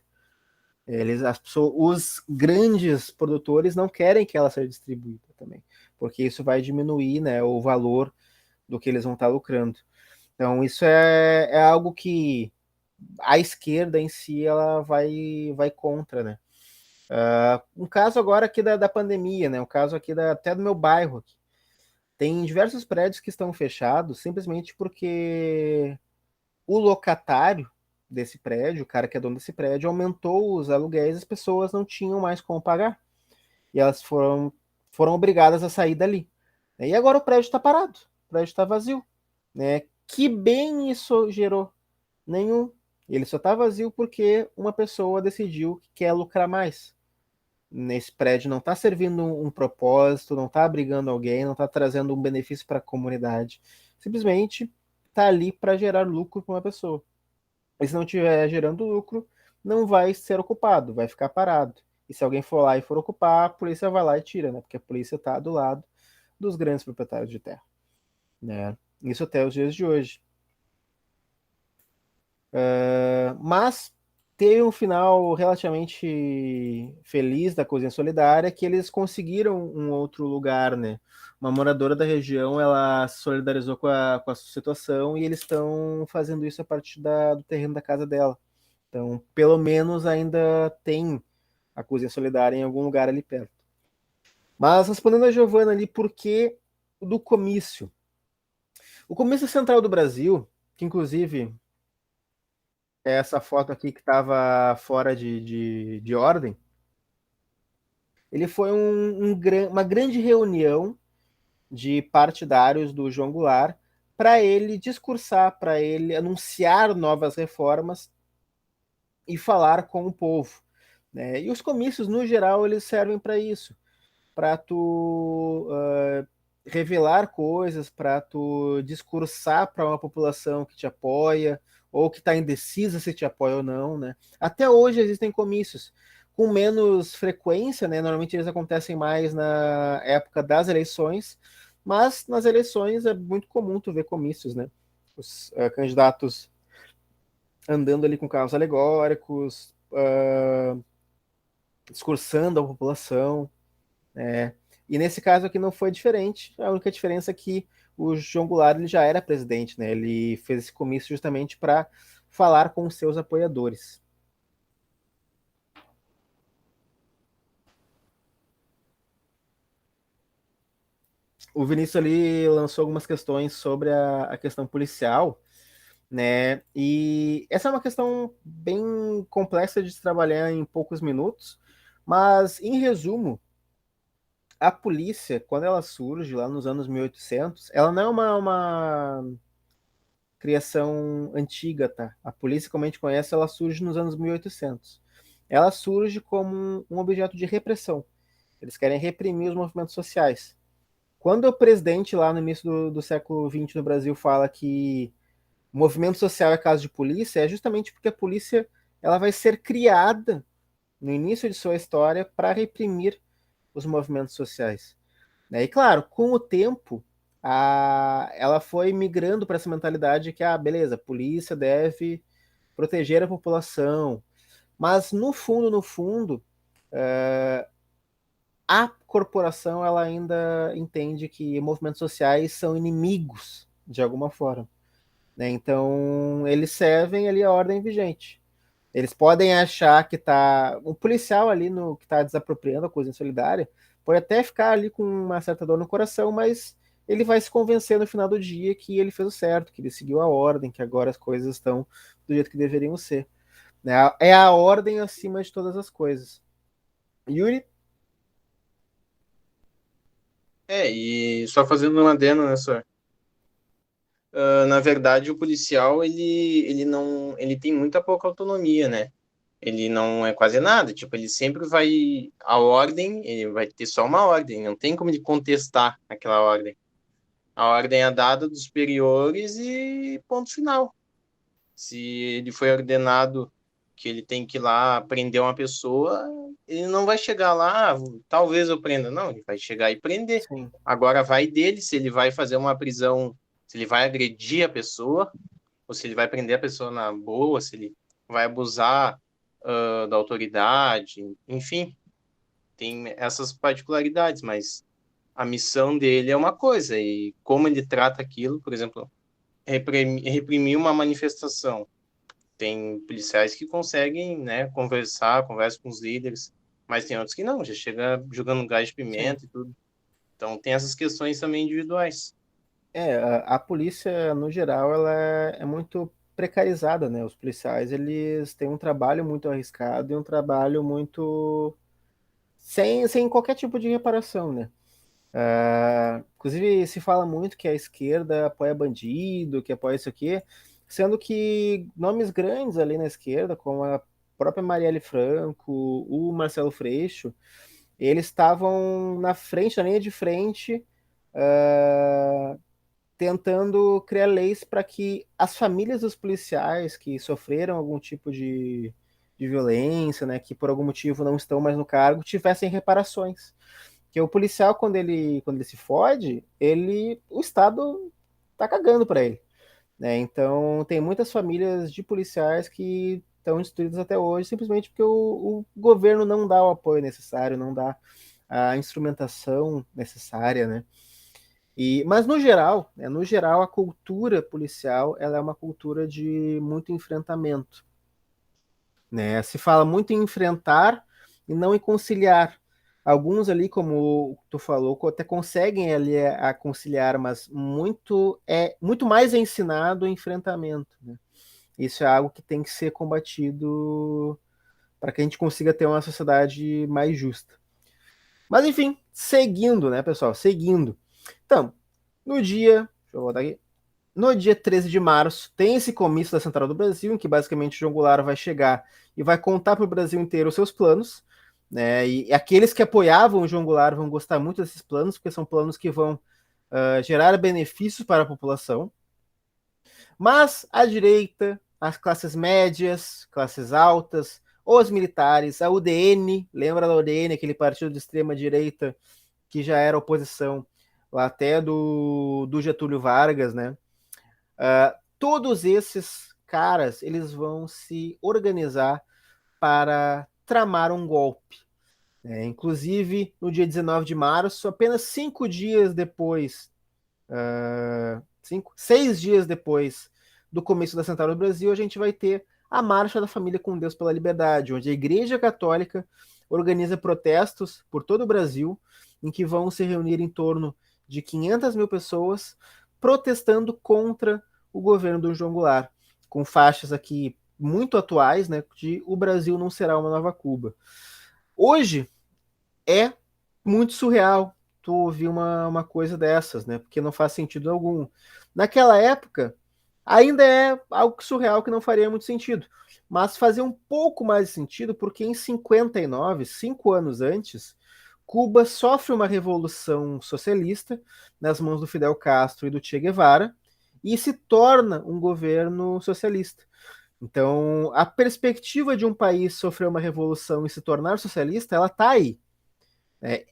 Os grandes produtores não querem que ela seja distribuída também, porque isso vai diminuir, né, o valor do que eles vão estar lucrando. Então, isso é algo que a esquerda em si ela vai contra, né? Um caso agora aqui da pandemia, né? Um caso aqui até do meu bairro. Aqui. Tem diversos prédios que estão fechados simplesmente porque o locatário desse prédio, o cara que é dono desse prédio, aumentou os aluguéis e as pessoas não tinham mais como pagar. E elas foram obrigadas a sair dali. E agora o prédio está parado, o prédio está vazio. Né? Que bem isso gerou? Nenhum. Ele só está vazio porque uma pessoa decidiu que quer lucrar mais. Nesse prédio não está servindo um propósito, não está abrigando alguém, não está trazendo um benefício para a comunidade. Simplesmente está ali para gerar lucro para uma pessoa. E se não estiver gerando lucro, não vai ser ocupado, vai ficar parado. E se alguém for lá e for ocupar, a polícia vai lá e tira, né? Porque a polícia está do lado dos grandes proprietários de terra. Né? Isso até os dias de hoje. Mas teve um final relativamente feliz da cozinha solidária que eles conseguiram um outro lugar, né? Uma moradora da região, ela se solidarizou com a situação e eles estão fazendo isso a partir do terreno da casa dela. Então, pelo menos ainda tem a cozinha solidária em algum lugar ali perto. Mas respondendo a Giovana ali, por que do comício? O comício central do Brasil, que inclusive essa foto aqui que estava fora de ordem, ele foi uma grande reunião de partidários do João Goulart para ele discursar, para ele anunciar novas reformas e falar com o povo. Né? E os comícios, no geral, eles servem para isso, para tu revelar coisas, para tu discursar para uma população que te apoia, ou que está indecisa se te apoia ou não. Né? Até hoje existem comícios, com menos frequência, né? Normalmente eles acontecem mais na época das eleições, mas nas eleições é muito comum tu ver comícios, né? Os candidatos andando ali com carros alegóricos, discursando a população, né? E nesse caso aqui não foi diferente. A única diferença é que o João Goulart ele já era presidente, né? Ele fez esse comício justamente para falar com os seus apoiadores. O Vinícius ali lançou algumas questões sobre a questão policial, né? E essa é uma questão bem complexa de se trabalhar em poucos minutos, mas em resumo, a polícia, quando ela surge lá nos anos 1800, ela não é uma criação antiga, tá? A polícia, como a gente conhece, ela surge nos anos 1800. Ela surge como um objeto de repressão. Eles querem reprimir os movimentos sociais. Quando o presidente lá no início do século XX no Brasil fala que o movimento social é caso de polícia, é justamente porque a polícia ela vai ser criada no início de sua história para reprimir os movimentos sociais. Né? E claro, com o tempo, ela foi migrando para essa mentalidade que, beleza, a polícia deve proteger a população, mas no fundo, a corporação ela ainda entende que movimentos sociais são inimigos de alguma forma. Né? Então, eles servem ali a ordem vigente. Eles podem achar que tá. Um policial ali que está desapropriando a coisa insolidária pode até ficar ali com uma certa dor no coração, mas ele vai se convencer no final do dia que ele fez o certo, que ele seguiu a ordem, que agora as coisas estão do jeito que deveriam ser. Né? É a ordem acima de todas as coisas. Yuri? E só fazendo um adendo nessa. Na verdade, o policial ele tem muita pouca autonomia, né? Ele não é quase nada, tipo, ele sempre vai a ordem, ele vai ter só uma ordem, não tem como ele contestar aquela ordem. A ordem é dada dos superiores e ponto final. Se ele foi ordenado que ele tem que ir lá prender uma pessoa, ele não vai chegar lá, talvez eu prenda, não, ele vai chegar e prender. Sim. Agora vai dele se ele vai fazer uma prisão, se ele vai agredir a pessoa, ou se ele vai prender a pessoa na boa, se ele vai abusar da autoridade, enfim, tem essas particularidades, mas a missão dele é uma coisa, e como ele trata aquilo, por exemplo, reprimir uma manifestação. Tem policiais que conseguem, né, conversam com os líderes, mas tem outros que não, já chega jogando gás de pimenta e tudo. Então tem essas questões também individuais. A polícia, no geral, ela é muito precarizada, né? Os policiais, eles têm um trabalho muito arriscado e um trabalho muito sem qualquer tipo de reparação, né? Inclusive, se fala muito que a esquerda apoia bandido, que apoia isso aqui, sendo que nomes grandes ali na esquerda, como a própria Marielle Franco, o Marcelo Freixo, eles estavam na frente, na linha de frente, tentando criar leis para que as famílias dos policiais que sofreram algum tipo de violência, né, que por algum motivo não estão mais no cargo, tivessem reparações. Porque o policial, quando ele se fode, o Estado tá cagando para ele. Né? Então, tem muitas famílias de policiais que estão destruídas até hoje, simplesmente porque o governo não dá o apoio necessário, não dá a instrumentação necessária, né? Mas no geral, a cultura policial ela é uma cultura de muito enfrentamento. Né? Se fala muito em enfrentar e não em conciliar. Alguns ali, como tu falou, até conseguem ali a conciliar, mas muito mais é ensinado o enfrentamento. Né? Isso é algo que tem que ser combatido para que a gente consiga ter uma sociedade mais justa. Mas enfim, seguindo, né, pessoal? Seguindo. Então, no dia no dia 13 de março, tem esse comício da Central do Brasil, em que basicamente o João Goulart vai chegar e vai contar para o Brasil inteiro os seus planos. Né? E aqueles que apoiavam o João Goulart vão gostar muito desses planos, porque são planos que vão gerar benefícios para a população. Mas a direita, as classes médias, classes altas, os militares, a UDN, lembra da UDN, aquele partido de extrema direita que já era oposição lá até do Getúlio Vargas, né? Todos esses caras, eles vão se organizar para tramar um golpe. Inclusive, no dia 19 de março, apenas 5 dias depois, 6 dias depois do começo da Central do Brasil, a gente vai ter a Marcha da Família com Deus pela Liberdade, onde a Igreja Católica organiza protestos por todo o Brasil, em que vão se reunir em torno de 500 mil pessoas protestando contra o governo do João Goulart, com faixas aqui muito atuais, né, de o Brasil não será uma nova Cuba. Hoje é muito surreal tu ouvir uma coisa dessas, né, porque não faz sentido algum. Naquela época, ainda é algo surreal que não faria muito sentido, mas fazia um pouco mais de sentido porque em 59, 5 anos antes, Cuba sofre uma revolução socialista nas mãos do Fidel Castro e do Che Guevara e se torna um governo socialista. Então, a perspectiva de um país sofrer uma revolução e se tornar socialista, ela está aí.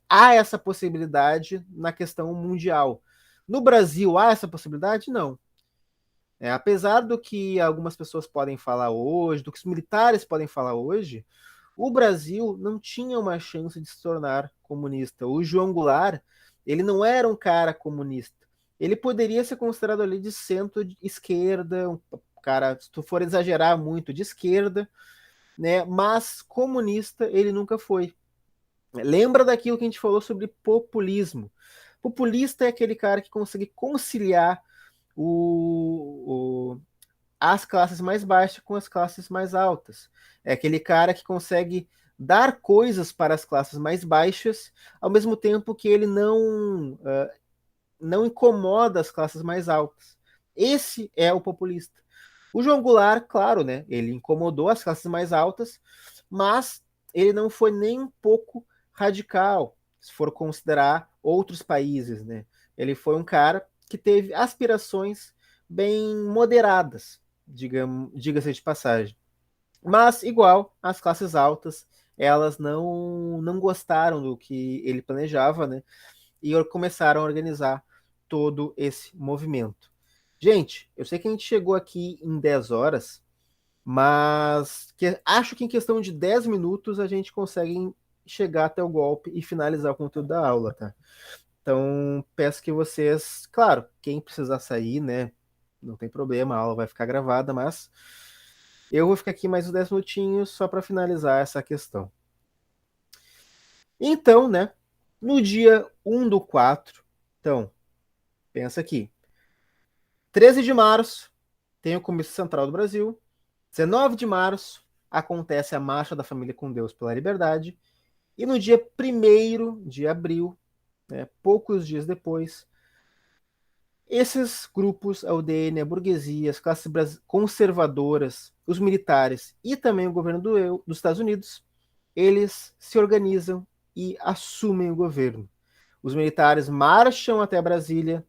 Há essa possibilidade na questão mundial. No Brasil, há essa possibilidade? Não. Apesar do que algumas pessoas podem falar hoje, do que os militares podem falar hoje, o Brasil não tinha uma chance de se tornar comunista. O João Goulart, ele não era um cara comunista. Ele poderia ser considerado ali de centro-esquerda, um cara, se tu for exagerar muito, de esquerda, né? Mas comunista ele nunca foi. Lembra daquilo que a gente falou sobre populismo. Populista é aquele cara que consegue conciliar as classes mais baixas com as classes mais altas. É aquele cara que consegue dar coisas para as classes mais baixas, ao mesmo tempo que ele não incomoda as classes mais altas. Esse é o populista. O João Goulart, claro, né, ele incomodou as classes mais altas, mas ele não foi nem um pouco radical, se for considerar outros países, né? Ele foi um cara que teve aspirações bem moderadas, diga-se de passagem. Mas, igual, as classes altas, elas não gostaram do que ele planejava, né? E começaram a organizar todo esse movimento. Gente, eu sei que a gente chegou aqui em 10 horas, mas acho que em questão de 10 minutos a gente consegue chegar até o golpe e finalizar o conteúdo da aula, tá? Então, peço que vocês, claro, quem precisar sair, né, não tem problema, a aula vai ficar gravada, mas eu vou ficar aqui mais uns 10 minutinhos só para finalizar essa questão. Então, né, no dia 1/4, então, pensa aqui, 13 de março tem o Comício Central do Brasil, 19 de março acontece a Marcha da Família com Deus pela Liberdade, e no dia 1º de abril, né, poucos dias depois, esses grupos, a UDN, a burguesia, as classes conservadoras, os militares e também o governo dos Estados Unidos, eles se organizam e assumem o governo. Os militares marcham até Brasília,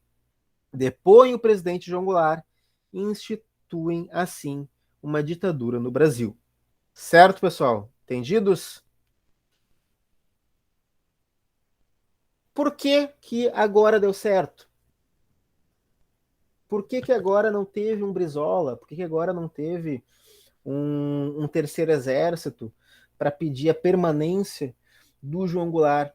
depõem o presidente João Goulart e instituem, assim, uma ditadura no Brasil. Certo, pessoal? Entendidos? Por que que agora deu certo? Por que que agora não teve um Brizola? Por que que agora não teve um terceiro exército para pedir a permanência do João Goulart?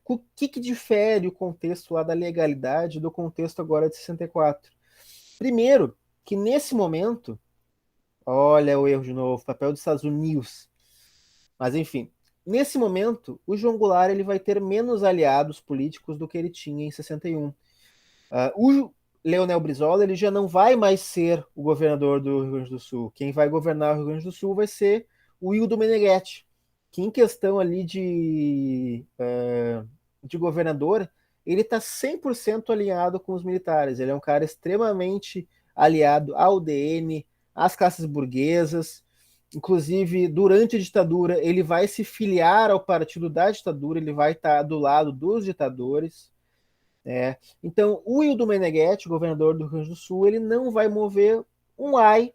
O que difere o contexto lá da legalidade do contexto agora de 64? Primeiro, que nesse momento, olha o erro de novo, papel dos Estados Unidos. Mas enfim, nesse momento, o João Goulart ele vai ter menos aliados políticos do que ele tinha em 61. Leonel Brizola ele já não vai mais ser o governador do Rio Grande do Sul. Quem vai governar o Rio Grande do Sul vai ser o Wildo Meneghetti, que em questão ali de governador, ele está 100% alinhado com os militares. Ele é um cara extremamente aliado ao DN, às classes burguesas. Inclusive, durante a ditadura, ele vai se filiar ao partido da ditadura, ele vai estar do lado dos ditadores. Então, o Wildo Meneghetti, governador do Rio Grande do Sul, ele não vai mover um ai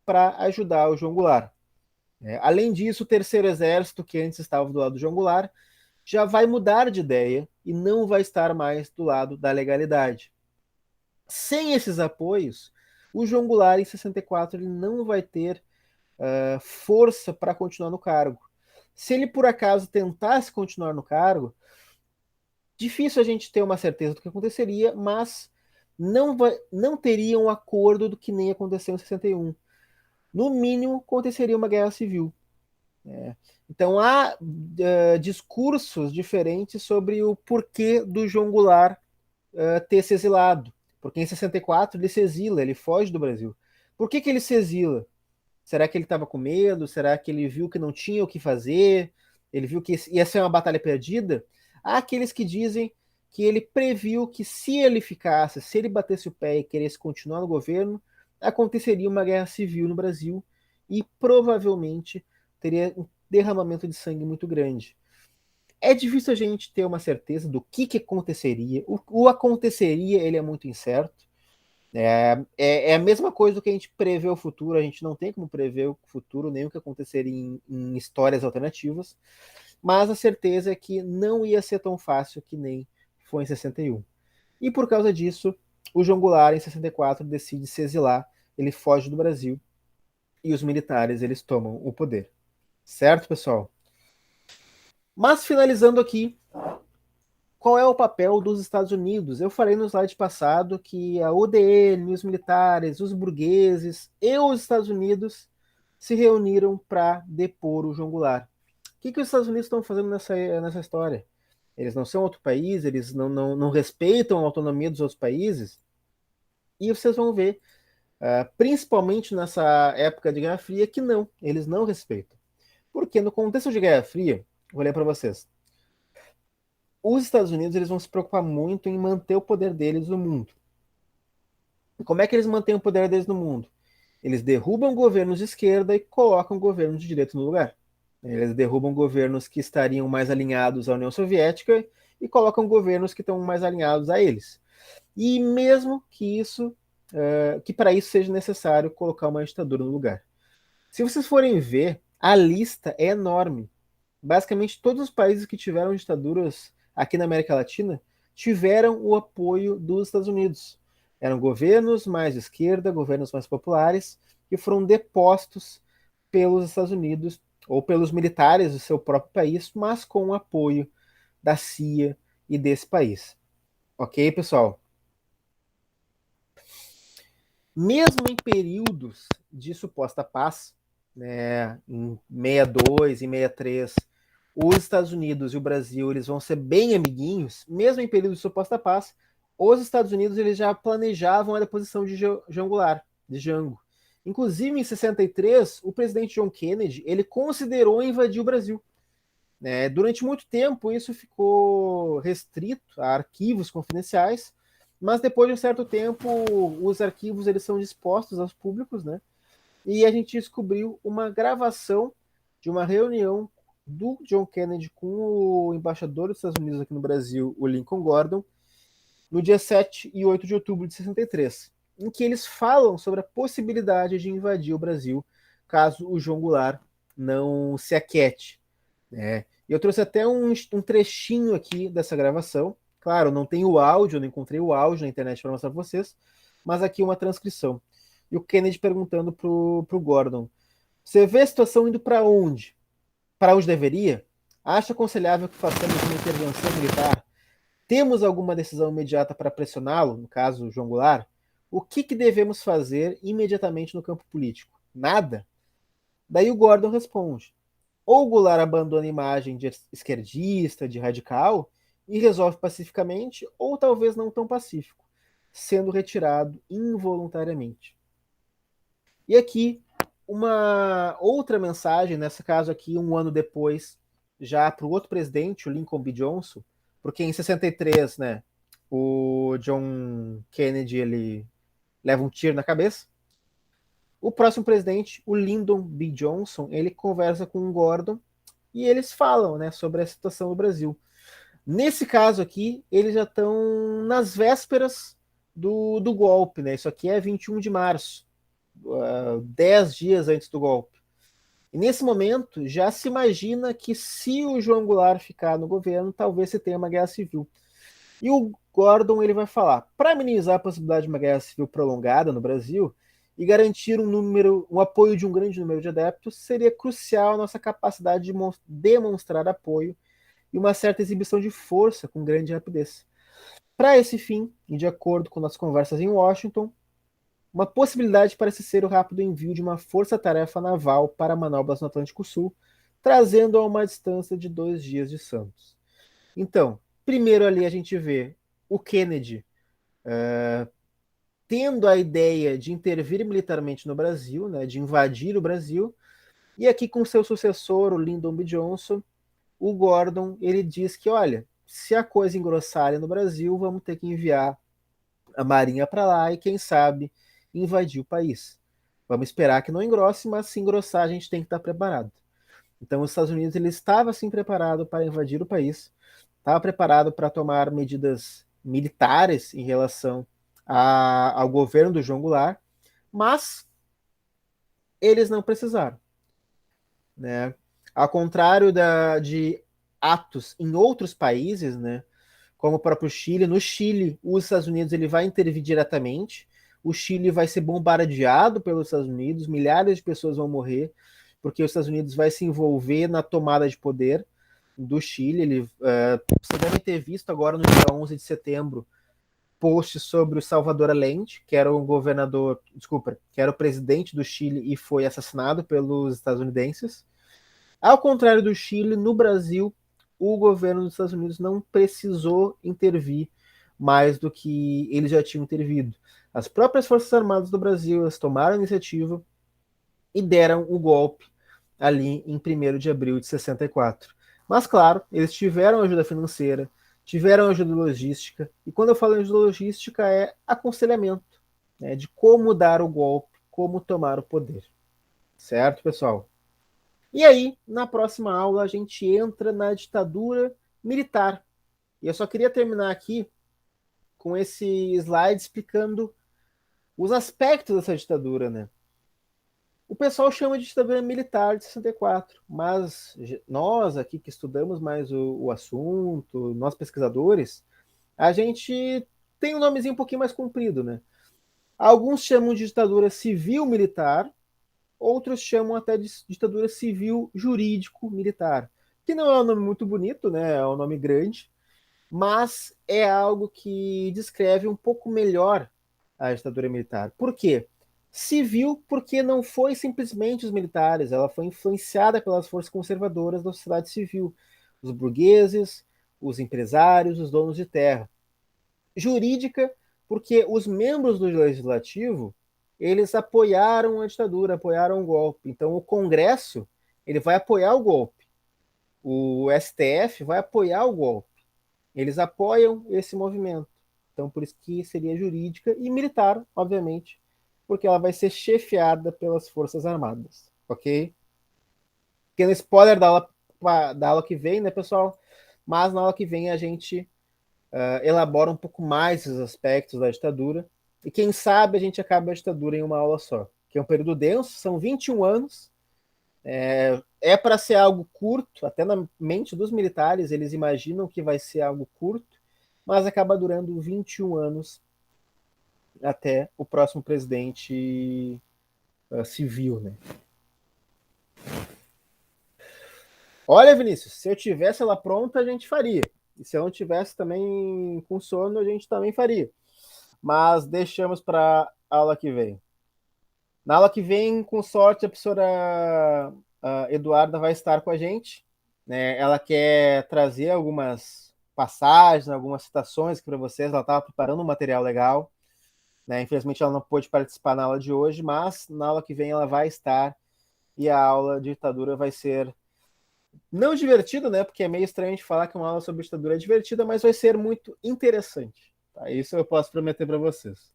para ajudar o João Goulart. Além disso, o Terceiro Exército, que antes estava do lado do João Goulart, já vai mudar de ideia e não vai estar mais do lado da legalidade. Sem esses apoios, o João Goulart, em 64, ele não vai ter força para continuar no cargo. Se ele, por acaso, tentasse continuar no cargo, difícil a gente ter uma certeza do que aconteceria, mas não teria um acordo do que nem aconteceu em 61. No mínimo, aconteceria uma guerra civil. Então, há discursos diferentes sobre o porquê do João Goulart ter se exilado. Porque em 64 ele se exila, ele foge do Brasil. Por que ele se exila? Será que ele estava com medo? Será que ele viu que não tinha o que fazer? Ele viu que ia ser uma batalha perdida? Há aqueles que dizem que ele previu que se ele ficasse, se ele batesse o pé e queresse continuar no governo, aconteceria uma guerra civil no Brasil e provavelmente teria um derramamento de sangue muito grande. É difícil a gente ter uma certeza do que aconteceria. O aconteceria, ele é muito incerto. É a mesma coisa do que a gente prevê o futuro. A gente não tem como prever o futuro, nem o que aconteceria em histórias alternativas. Mas a certeza é que não ia ser tão fácil que nem foi em 61. E por causa disso, o João Goulart, em 64, decide se exilar. Ele foge do Brasil e os militares eles tomam o poder. Certo, pessoal? Mas finalizando aqui, qual é o papel dos Estados Unidos? Eu falei no slide passado que a UDN, os militares, os burgueses e os Estados Unidos se reuniram para depor o João Goulart. O que os Estados Unidos estão fazendo nessa história? Eles não são outro país, eles não respeitam a autonomia dos outros países. E vocês vão ver, principalmente nessa época de Guerra Fria, que não, eles não respeitam. Porque no contexto de Guerra Fria, vou ler para vocês, os Estados Unidos eles vão se preocupar muito em manter o poder deles no mundo. E como é que eles mantêm o poder deles no mundo? Eles derrubam governos de esquerda e colocam governos de direita no lugar. Eles derrubam governos que estariam mais alinhados à União Soviética e colocam governos que estão mais alinhados a eles. E mesmo que que para isso seja necessário colocar uma ditadura no lugar. Se vocês forem ver, a lista é enorme. Basicamente, todos os países que tiveram ditaduras aqui na América Latina tiveram o apoio dos Estados Unidos. Eram governos mais de esquerda, governos mais populares, que foram depostos pelos Estados Unidos ou pelos militares do seu próprio país, mas com o apoio da CIA e desse país. Ok, pessoal? Mesmo em períodos de suposta paz, em 62 e 63, os Estados Unidos e o Brasil eles vão ser bem amiguinhos, mesmo em período de suposta paz, os Estados Unidos eles já planejavam a deposição de João Goulart, de Jango. Inclusive, em 63, o presidente John Kennedy ele considerou invadir o Brasil. Durante muito tempo, isso ficou restrito a arquivos confidenciais, mas depois de um certo tempo, os arquivos eles são dispostos aos públicos, e a gente descobriu uma gravação de uma reunião do John Kennedy com o embaixador dos Estados Unidos aqui no Brasil, o Lincoln Gordon, no dia 7 e 8 de outubro de 63, em que eles falam sobre a possibilidade de invadir o Brasil caso o João Goulart não se aquiete. E eu trouxe até um trechinho aqui dessa gravação. Claro, não tem o áudio, eu não encontrei o áudio na internet para mostrar para vocês, mas aqui uma transcrição. E o Kennedy perguntando pro Gordon: você vê a situação indo para onde? Para onde deveria? Acha aconselhável que façamos uma intervenção militar? Temos alguma decisão imediata para pressioná-lo, no caso João Goulart? O que devemos fazer imediatamente no campo político? Nada? Daí o Gordon responde: ou o Goulart abandona a imagem de esquerdista, de radical, e resolve pacificamente, ou talvez não tão pacífico. sendo retirado involuntariamente. E aqui, uma outra mensagem, nesse caso aqui, um ano depois, já para o outro presidente, o Lyndon B. Johnson, porque em 63, né, o John Kennedy, ele leva um tiro na cabeça. O próximo presidente, o Lyndon B. Johnson, ele conversa com o Gordon e eles falam, né, sobre a situação do Brasil. Nesse caso aqui, eles já estão nas vésperas do golpe, né? Isso aqui é 21 de março, 10 dias antes do golpe. E nesse momento, já se imagina que se o João Goulart ficar no governo, talvez se tenha uma guerra civil. E o Gordon ele vai falar, para minimizar a possibilidade de uma guerra civil prolongada no Brasil e garantir um apoio de um grande número de adeptos, seria crucial a nossa capacidade de demonstrar apoio e uma certa exibição de força com grande rapidez. Para esse fim, e de acordo com as conversas em Washington, uma possibilidade parece ser o rápido envio de uma força-tarefa naval para manobras no Atlântico Sul, trazendo a uma distância de 2 dias de Santos. Então, primeiro ali a gente vê o Kennedy tendo a ideia de intervir militarmente no Brasil, né, de invadir o Brasil, e aqui com seu sucessor, o Lyndon B. Johnson, o Gordon, ele diz que, olha, se a coisa engrossar no Brasil, vamos ter que enviar a Marinha para lá e, quem sabe, invadir o país. Vamos esperar que não engrosse, mas se engrossar, a gente tem que estar preparado. Então, os Estados Unidos ele estava assim preparado para invadir o país, estava preparado para tomar medidas militares em relação ao governo do João Goulart, mas eles não precisaram, né? Ao contrário de atos em outros países, né? Como o próprio Chile. No Chile, os Estados Unidos ele vai intervir diretamente. O Chile vai ser bombardeado pelos Estados Unidos, milhares de pessoas vão morrer, porque os Estados Unidos vai se envolver na tomada de poder do Chile. Você deve ter visto agora no dia 11 de setembro post sobre o Salvador Allende, que era o governador, desculpa, que era o presidente do Chile e foi assassinado pelos estadunidenses. Ao contrário do Chile, no Brasil, o governo dos Estados Unidos não precisou intervir mais do que eles já tinham intervido. As próprias Forças Armadas do Brasil elas tomaram a iniciativa e deram o golpe ali em 1º de abril de 64. Mas, claro, eles tiveram ajuda financeira, tiveram ajuda logística, e quando eu falo em ajuda logística é aconselhamento, né, de como dar o golpe, como tomar o poder. Certo, pessoal? E aí, na próxima aula, a gente entra na ditadura militar. E eu só queria terminar aqui com esse slide explicando os aspectos dessa ditadura, né? O pessoal chama de ditadura militar de 64, mas nós aqui que estudamos mais o assunto, nós pesquisadores, a gente tem um nomezinho um pouquinho mais comprido, né? Alguns chamam de ditadura civil-militar, outros chamam até de ditadura civil jurídico-militar, que não é um nome muito bonito, né? É um nome grande, mas é algo que descreve um pouco melhor a ditadura militar. Por quê? Civil, porque não foi simplesmente os militares, ela foi influenciada pelas forças conservadoras da sociedade civil, os burgueses, os empresários, os donos de terra. Jurídica, porque os membros do legislativo eles apoiaram a ditadura, apoiaram o golpe. Então o Congresso ele vai apoiar o golpe, o STF vai apoiar o golpe. Eles apoiam esse movimento. Então por isso que seria jurídica e militar, obviamente, porque ela vai ser chefiada pelas Forças Armadas, ok? Pequeno spoiler da aula que vem, né, pessoal? Mas na aula que vem a gente elabora um pouco mais esses aspectos da ditadura. E quem sabe a gente acaba a ditadura em uma aula só. Que é um período denso, são 21 anos. É para ser algo curto, até na mente dos militares, eles imaginam que vai ser algo curto, mas acaba durando 21 anos até o próximo presidente civil, né? Olha, Vinícius, se eu tivesse ela pronta, a gente faria. E se eu não tivesse também com sono, a gente também faria. Mas deixamos para a aula que vem. Na aula que vem, com sorte, a professora Eduarda vai estar com a gente. Né? Ela quer trazer algumas passagens, algumas citações para vocês. Ela estava preparando um material legal. né? Infelizmente ela não pôde participar na aula de hoje, mas na aula que vem ela vai estar, e a aula de ditadura vai ser não divertida, né? Porque é meio estranho a gente falar que uma aula sobre ditadura é divertida, mas vai ser muito interessante. Tá? Isso eu posso prometer para vocês.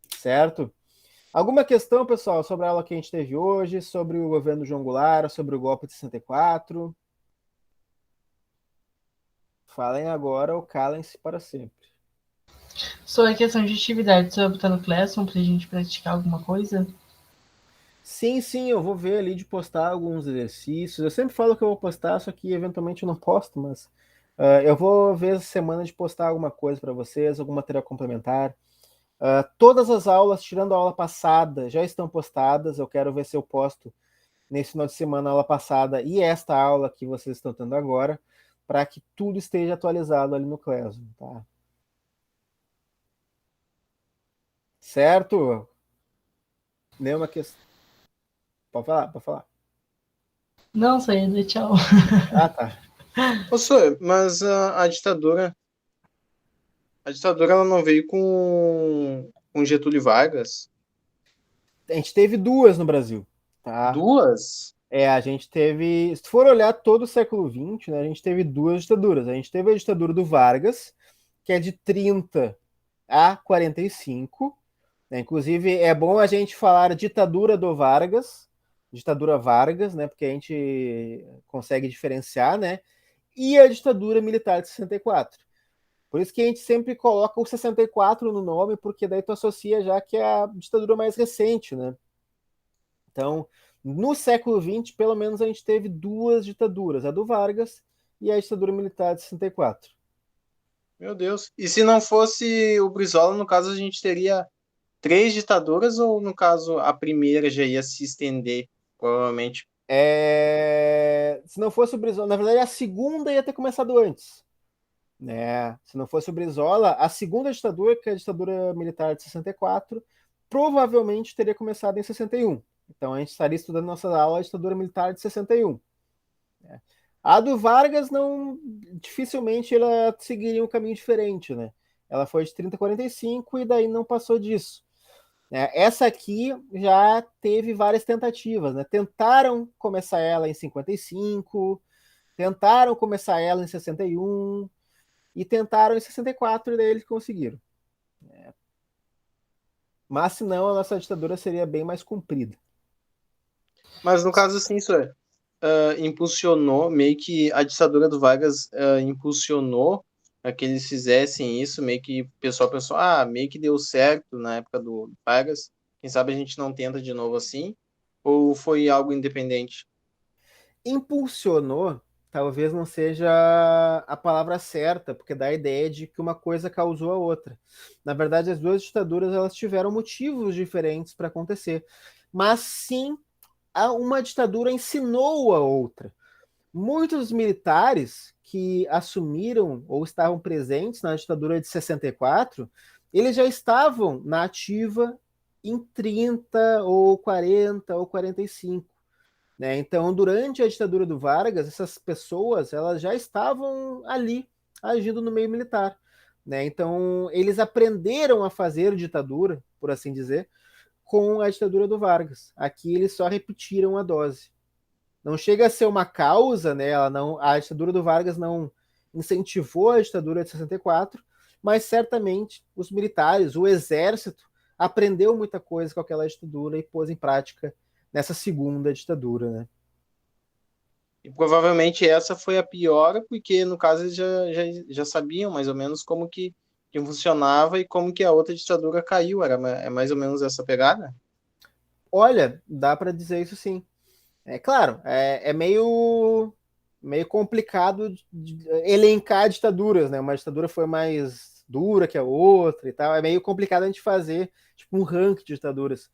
Certo? Alguma questão, pessoal, sobre a aula que a gente teve hoje, sobre o governo João Goulart, sobre o golpe de 64? Falem agora ou calem-se para sempre. Sobre a questão de atividade, você vai botar no Classroom pra gente praticar alguma coisa? Sim, eu vou ver ali de postar alguns exercícios. Eu sempre falo que eu vou postar, só que eventualmente eu não posto, mas eu vou ver essa semana de postar alguma coisa para vocês, algum material complementar. Todas as aulas, tirando a aula passada, já estão postadas. Eu quero ver se eu posto nesse final de semana a aula passada e esta aula que vocês estão tendo agora, para que tudo esteja atualizado ali no Classroom, tá? Certo? Nenhuma questão. Pode falar, pode falar. Não, só ia dar tchau. Ah, tá. Mas a ditadura ela não veio com Getúlio Vargas? A gente teve duas no Brasil, tá? Duas? A gente teve, se for olhar todo o século XX, né, a gente teve duas ditaduras. A gente teve a ditadura do Vargas, que é de 30 a 45. Né? Inclusive, é bom a gente falar ditadura do Vargas, ditadura Vargas, né, porque a gente consegue diferenciar, né? E a ditadura militar de 64. Por isso que a gente sempre coloca o 64 no nome, porque daí tu associa já que é a ditadura mais recente, né? Então, no século XX, pelo menos a gente teve duas ditaduras, a do Vargas e a ditadura militar de 64. Meu Deus. E se não fosse o Brizola, no caso, a gente teria três ditaduras, ou no caso, a primeira já ia se estender, provavelmente? Se não fosse o Brizola, na verdade a segunda ia ter começado antes. Né? Se não fosse o Brizola, a segunda ditadura, que é a ditadura militar de 64, provavelmente teria começado em 61. Então a gente estaria estudando nossa aula a ditadura militar de 61. Né? A do Vargas não, dificilmente ela seguiria um caminho diferente, né? Ela foi de 30 a 45 e daí não passou disso. Essa aqui já teve várias tentativas, né? Tentaram começar ela em 55, tentaram começar ela em 61 e tentaram em 64 e daí eles conseguiram. Mas se não, a nossa ditadura seria bem mais comprida. Mas no caso, assim, senhor, impulsionou, meio que a ditadura do Vargas impulsionou a que eles fizessem isso, meio que o pessoal pensou, meio que deu certo na época do Vargas, quem sabe a gente não tenta de novo assim, ou foi algo independente? Impulsionou talvez não seja a palavra certa, porque dá a ideia de que uma coisa causou a outra. Na verdade, as duas ditaduras elas tiveram motivos diferentes para acontecer, mas sim uma ditadura ensinou a outra. Muitos militares que assumiram ou estavam presentes na ditadura de 64, eles já estavam na ativa em 30 ou 40 ou 45. Né? Então, durante a ditadura do Vargas, essas pessoas elas já estavam ali, agindo no meio militar. Né? Então, eles aprenderam a fazer ditadura, por assim dizer, com a ditadura do Vargas. Aqui eles só repetiram a dose. Não chega a ser uma causa, né? A ditadura do Vargas não incentivou a ditadura de 64, mas certamente os militares, o exército, aprendeu muita coisa com aquela ditadura e pôs em prática nessa segunda ditadura, né? E provavelmente essa foi a pior, porque no caso eles já sabiam mais ou menos como que funcionava e como que a outra ditadura caiu, é mais ou menos essa pegada? Olha, dá para dizer isso sim. É claro, é meio complicado de elencar ditaduras, né? Uma ditadura foi mais dura que a outra e tal. É meio complicado a gente fazer tipo um ranking de ditaduras.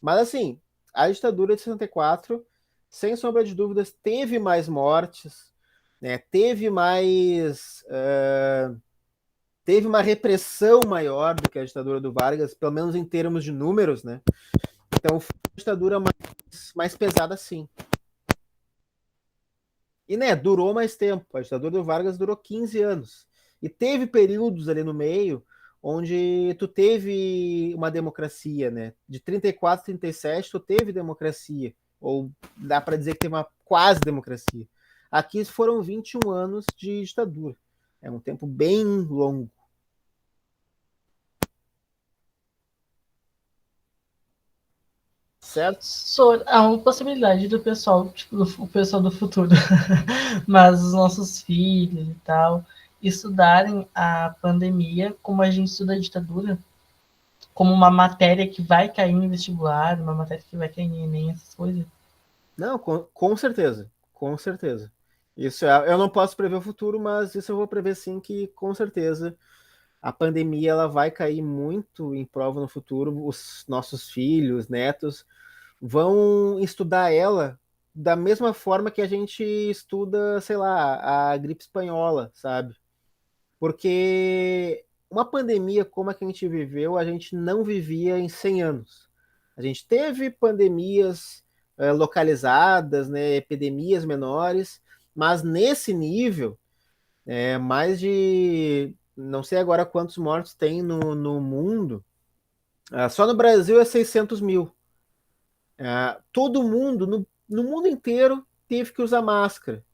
Mas assim, a ditadura de 64, sem sombra de dúvidas, teve mais mortes, né? Teve uma repressão maior do que a ditadura do Vargas, pelo menos em termos de números, né? Então foi uma ditadura mais pesada, sim. E, né, durou mais tempo. A ditadura do Vargas durou 15 anos. E teve períodos ali no meio onde tu teve uma democracia, né? De 34 a 37 tu teve democracia, ou dá para dizer que teve uma quase democracia. Aqui foram 21 anos de ditadura. É um tempo bem longo. Certo? Há uma possibilidade do pessoal, tipo, o pessoal do futuro, mas os nossos filhos e tal, estudarem a pandemia como a gente estuda a ditadura, como uma matéria que vai cair no vestibular, uma matéria que vai cair no Enem, essas coisas. Não, com certeza. Com certeza. Isso eu não posso prever o futuro, mas isso eu vou prever sim que, com certeza, a pandemia ela vai cair muito em prova no futuro. Os nossos filhos, netos, vão estudar ela da mesma forma que a gente estuda, sei lá, a gripe espanhola, sabe? Porque uma pandemia como a que a gente viveu, a gente não vivia em 100 anos. A gente teve pandemias localizadas, né, epidemias menores, mas nesse nível, mais de, não sei agora quantos mortos tem no mundo, só no Brasil é 600 mil. Todo mundo, no mundo inteiro, teve que usar máscara.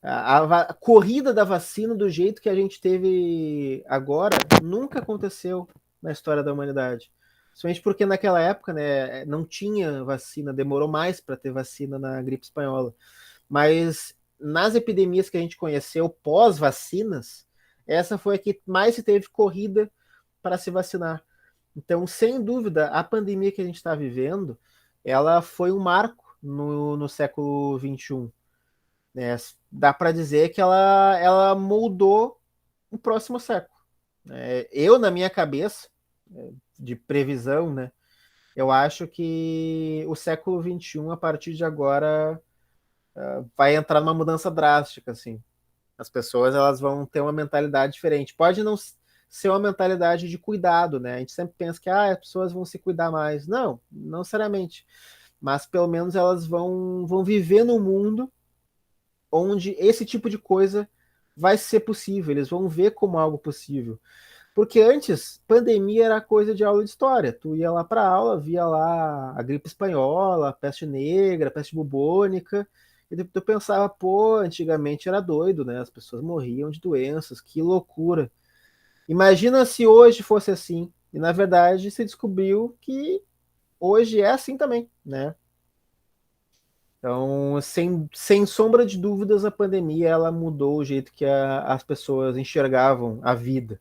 A corrida da vacina do jeito que a gente teve agora nunca aconteceu na história da humanidade. Principalmente porque naquela época, né, não tinha vacina, demorou mais para ter vacina na gripe espanhola. Mas nas epidemias que a gente conheceu pós-vacinas, essa foi a que mais se teve corrida para se vacinar. Então, sem dúvida, a pandemia que a gente está vivendo, ela foi um marco no século XXI. Né? Dá para dizer que ela moldou o próximo século. Eu, na minha cabeça, de previsão, né, eu acho que o século XXI, a partir de agora, vai entrar numa mudança drástica. Assim. As pessoas elas vão ter uma mentalidade diferente. Pode não ser uma mentalidade de cuidado, né? A gente sempre pensa que as pessoas vão se cuidar mais. Não necessariamente. Mas pelo menos elas vão viver num mundo onde esse tipo de coisa vai ser possível, eles vão ver como algo possível. Porque antes, pandemia era coisa de aula de história. Tu ia lá para aula, via lá a gripe espanhola, a peste negra, a peste bubônica, e tu pensava, pô, antigamente era doido, né? As pessoas morriam de doenças, que loucura. Imagina se hoje fosse assim. E na verdade se descobriu que hoje é assim também, né? Então, sem sombra de dúvidas, a pandemia ela mudou o jeito que as pessoas enxergavam a vida,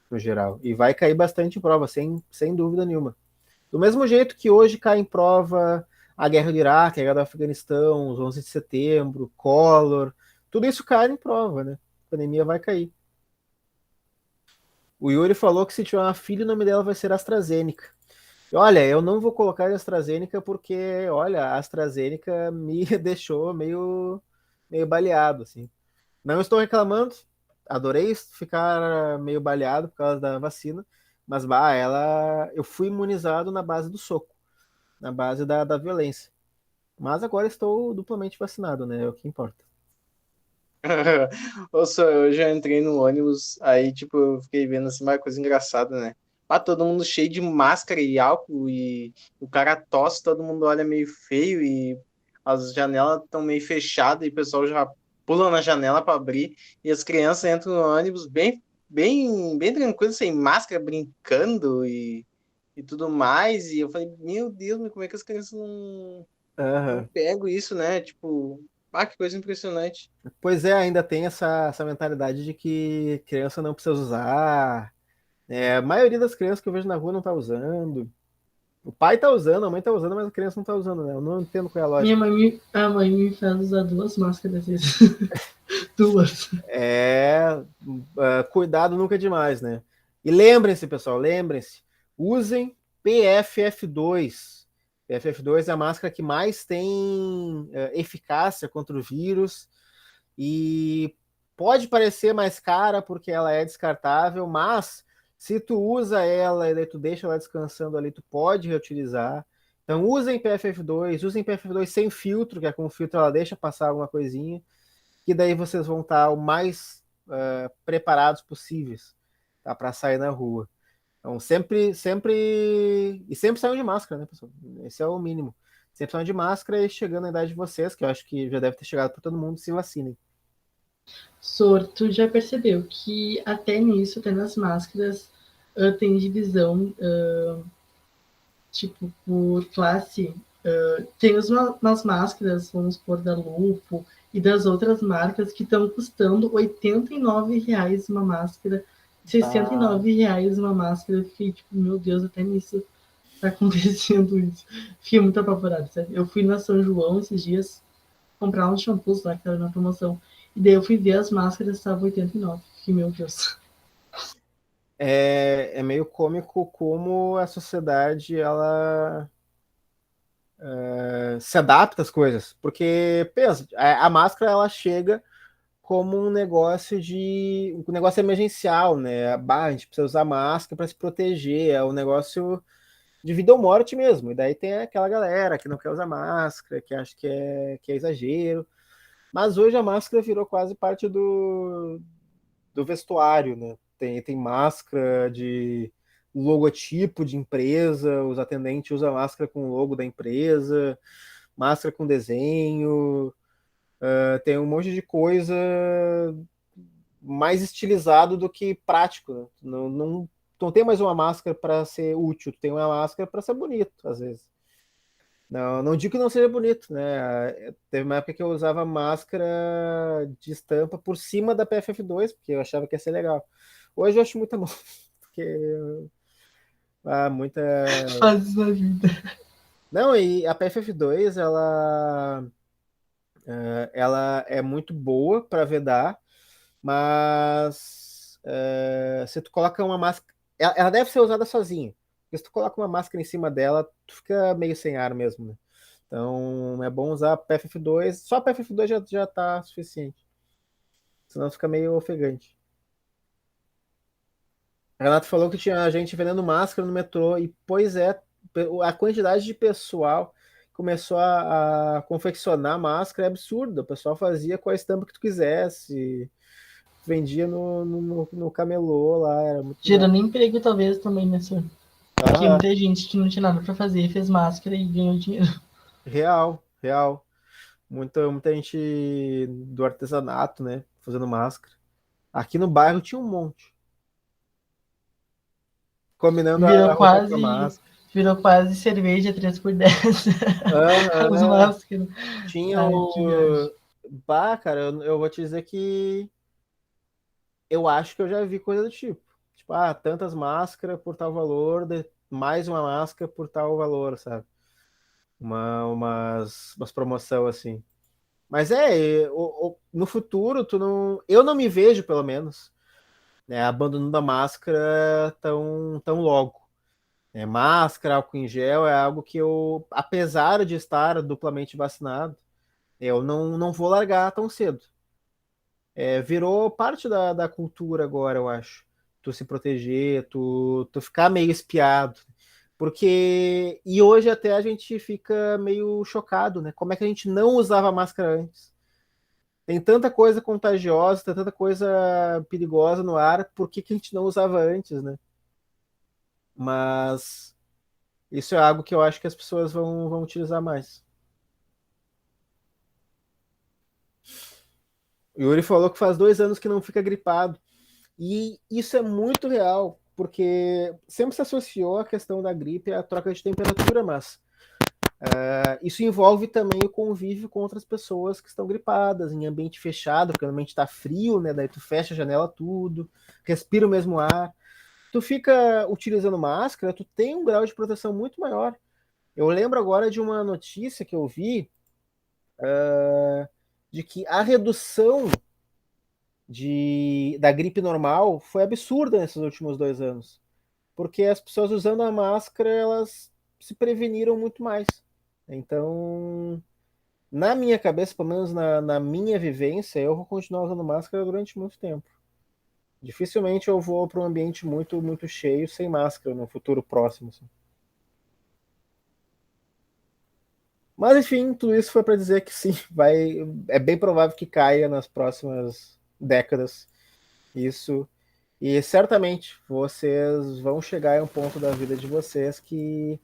no geral. E vai cair bastante em prova, sem dúvida nenhuma. Do mesmo jeito que hoje cai em prova a guerra do Iraque, a guerra do Afeganistão, os 11 de setembro, Collor, tudo isso cai em prova, né? A pandemia vai cair. O Yuri falou que se tiver uma filha, o nome dela vai ser AstraZeneca. Olha, eu não vou colocar a AstraZeneca porque, olha, a AstraZeneca me deixou meio baleado, assim. Não estou reclamando, adorei ficar meio baleado por causa da vacina, mas, eu fui imunizado na base do soco, na base da violência. Mas agora estou duplamente vacinado, né? É o que importa. Ouça, eu já entrei no ônibus, aí, tipo, eu fiquei vendo, assim, uma coisa engraçada, né? Todo mundo cheio de máscara e álcool, e o cara tosse, todo mundo olha meio feio, e as janelas estão meio fechadas, e o pessoal já pula na janela para abrir, e as crianças entram no ônibus bem tranquilo, sem máscara, brincando e tudo mais, e eu falei, meu Deus, mas como é que as crianças não Uhum. pegam isso, né? Tipo, que coisa impressionante. Pois é, ainda tem essa mentalidade de que criança não precisa usar. A maioria das crianças que eu vejo na rua não tá usando. O pai tá usando, a mãe tá usando, mas a criança não tá usando, né? Eu não entendo qual é a lógica. A mãe me faz usar 2 máscaras vezes. 2. Cuidado nunca é demais, né? E lembrem-se, pessoal, lembrem-se, usem PFF2. PFF2 é a máscara que mais tem eficácia contra o vírus e pode parecer mais cara porque ela é descartável, mas se tu usa ela e daí tu deixa ela descansando ali, tu pode reutilizar. Então usem PFF2, usem PFF2 sem filtro, que é com o filtro ela deixa passar alguma coisinha, que daí vocês vão estar o mais preparados possíveis. tá? Para sair na rua. Então, sempre saiam de máscara, né, pessoal? Esse é o mínimo. Sempre saiam de máscara e chegando na idade de vocês, que eu acho que já deve ter chegado para todo mundo, se vacinem. Sor, tu já percebeu que até nisso, até nas máscaras, tem divisão, tipo, por classe. Tem umas máscaras, vamos supor, da Lupo e das outras marcas que estão custando R$ 89 uma máscara, R$ 69 uma máscara. Eu fiquei tipo, meu Deus, até nisso tá acontecendo isso. Fiquei muito apavorada, sabe? Eu fui na São João esses dias comprar uns shampoos lá que estavam na promoção. E daí eu fui ver as máscaras, estavam 89. Fiquei, meu Deus. É meio cômico como a sociedade ela se adapta às coisas, porque pensa, a máscara ela chega como um negócio emergencial, né? A gente precisa usar máscara para se proteger, é um negócio de vida ou morte mesmo. E daí tem aquela galera que não quer usar máscara, que acha que é exagero. Mas hoje a máscara virou quase parte do vestuário, né? Tem máscara de logotipo de empresa, os atendentes usam máscara com o logo da empresa, máscara com desenho, tem um monte de coisa mais estilizado do que prático, né? Não tem mais uma máscara para ser útil, tem uma máscara para ser bonito, às vezes. Não digo que não seja bonito, né? Teve uma época que eu usava máscara de estampa por cima da PFF2, porque eu achava que ia ser legal. Hoje eu acho muita mão, porque muita. Faz a vida. Não, e a PFF2 ela é muito boa para vedar, mas se tu coloca uma máscara, ela deve ser usada sozinha. Porque se tu coloca uma máscara em cima dela, tu fica meio sem ar mesmo, né? Então é bom usar PFF2. Só a PFF2 já tá suficiente. Senão fica meio ofegante. A Renato falou que tinha gente vendendo máscara no metrô. E, pois é, a quantidade de pessoal que começou a confeccionar máscara é absurda. O pessoal fazia com a estampa que tu quisesse. Vendia no camelô lá. Era muito Gerando emprego, talvez, também, né, senhor? Porque legal. muita gente que não tinha nada pra fazer fez máscara e ganhou dinheiro. Real, real. Muita gente do artesanato, né? Fazendo máscara. Aqui no bairro tinha um monte. Combinando a Virou roupa com a quase, máscara. virou quase cerveja 3x10. As máscaras. Tinha Ai, que viagem. o. Bah, cara, eu vou te dizer que eu acho que eu já vi coisa do tipo. Tipo, tantas máscaras por tal valor, mais uma máscara por tal valor, sabe? Umas promoção assim. Mas no futuro, eu não me vejo, pelo menos, né, abandonando a máscara tão logo. Máscara, álcool em gel é algo que eu, apesar de estar duplamente vacinado, eu não vou largar tão cedo. Virou parte da cultura agora, eu acho. Tu se proteger, tu ficar meio espiado. Porque. E hoje até a gente fica meio chocado, né? Como é que a gente não usava máscara antes? Tem tanta coisa contagiosa, tem tanta coisa perigosa no ar, por que a gente não usava antes, né? Mas isso é algo que eu acho que as pessoas vão utilizar mais. O Yuri falou que faz 2 anos que não fica gripado. E isso é muito real, porque sempre se associou a questão da gripe à troca de temperatura, mas isso envolve também o convívio com outras pessoas que estão gripadas, em ambiente fechado, porque o ambiente está frio, né? Daí tu fecha a janela tudo, respira o mesmo ar. Tu fica utilizando máscara, tu tem um grau de proteção muito maior. Eu lembro agora de uma notícia que eu vi de que a redução da gripe normal foi absurda nesses últimos 2 anos. Porque as pessoas usando a máscara, elas se preveniram muito mais. Então, na minha cabeça, pelo menos na minha vivência, eu vou continuar usando máscara durante muito tempo. Dificilmente eu vou para um ambiente muito, muito cheio sem máscara no futuro próximo. Assim. Mas, enfim, tudo isso foi para dizer que sim, é bem provável que caia nas próximas décadas. Isso. E certamente vocês vão chegar em um ponto da vida de vocês que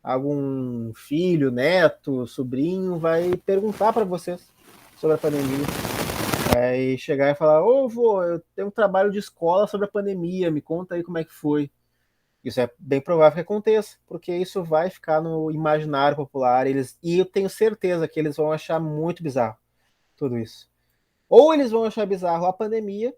algum filho, neto, sobrinho vai perguntar para vocês sobre a pandemia. Vai chegar e falar: ô vô, eu tenho um trabalho de escola sobre a pandemia, me conta aí como é que foi. Isso é bem provável que aconteça, porque isso vai ficar no imaginário popular, e eu tenho certeza que eles vão achar muito bizarro tudo isso. Ou eles vão achar bizarro a pandemia,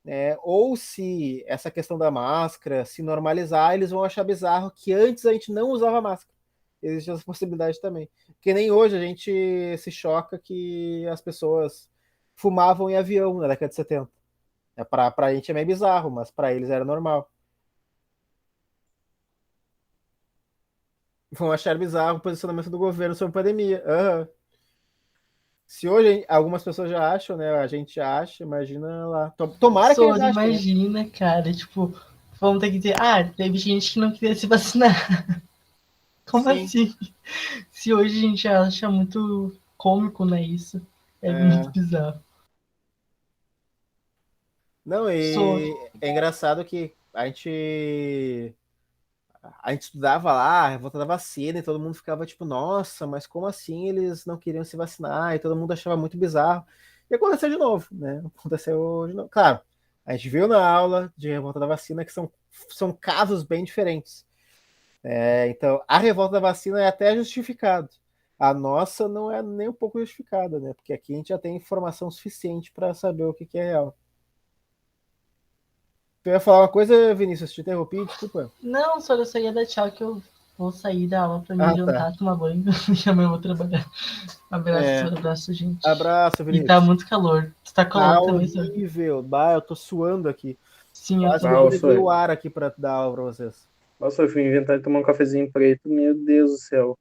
né? Ou se essa questão da máscara se normalizar, eles vão achar bizarro que antes a gente não usava máscara. Existe essa possibilidade também. Porque nem hoje a gente se choca que as pessoas fumavam em avião na década de 70. Pra gente é meio bizarro, mas pra eles era normal. Vão achar bizarro o posicionamento do governo sobre a pandemia. Uhum. Se hoje algumas pessoas já acham, né? A gente acha, imagina lá. Tomara que eles Soro, achem, né? imagina, cara, tipo, vamos ter que dizer, teve gente que não queria se vacinar. Como Sim. assim? Se hoje a gente acha muito cômico, né, isso? É muito bizarro. Não, Soro. e é engraçado que a gente estudava lá, a revolta da vacina, e todo mundo ficava tipo, nossa, mas como assim eles não queriam se vacinar? E todo mundo achava muito bizarro. E aconteceu de novo, né? Aconteceu de novo. Claro, a gente viu na aula de revolta da vacina que são casos bem diferentes. Então, a revolta da vacina é até justificado. A nossa não é nem um pouco justificada, né? Porque aqui a gente já tem informação suficiente para saber o que é real. Tu ia falar uma coisa, Vinícius? Te interrompi, desculpa. Não, Soro, eu só ia dar tchau que eu vou sair da aula pra me Tá. jantar, tomar banho e amanhã eu vou trabalhar. Abraço, É, Soro, abraço, gente. abraço, E tá Vinícius. muito calor. Tu tá Tá calor também, Soro? horrível. Bah, eu tô suando aqui. Sim, eu Quase que também. eu Nossa, liguei o ar aqui pra dar aula pra vocês. nossa, eu fui inventar de tomar um cafezinho preto, meu Deus do céu.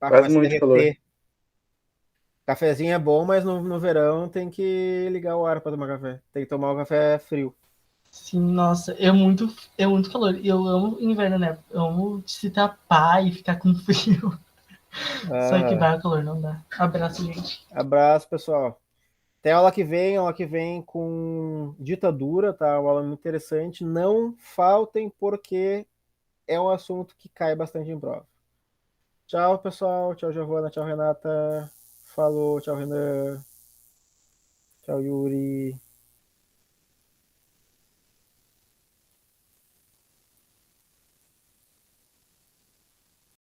Ah, Quase começa a morri de calor. derreter. Cafezinho é bom, mas no verão tem que ligar o ar pra tomar café. Tem que tomar o café frio. Sim, nossa, é muito calor. E eu amo inverno, né? Eu amo se tapar e ficar com frio. Só que Ah, vai o calor, não dá. Abraço, gente. abraço, pessoal. Até aula que vem com ditadura, tá? Uma aula muito interessante. Não faltem, porque é um assunto que cai bastante em prova. Tchau, pessoal. Tchau, Giovana. Tchau, Renata. Falou. Tchau, Renan. Tchau, Yuri.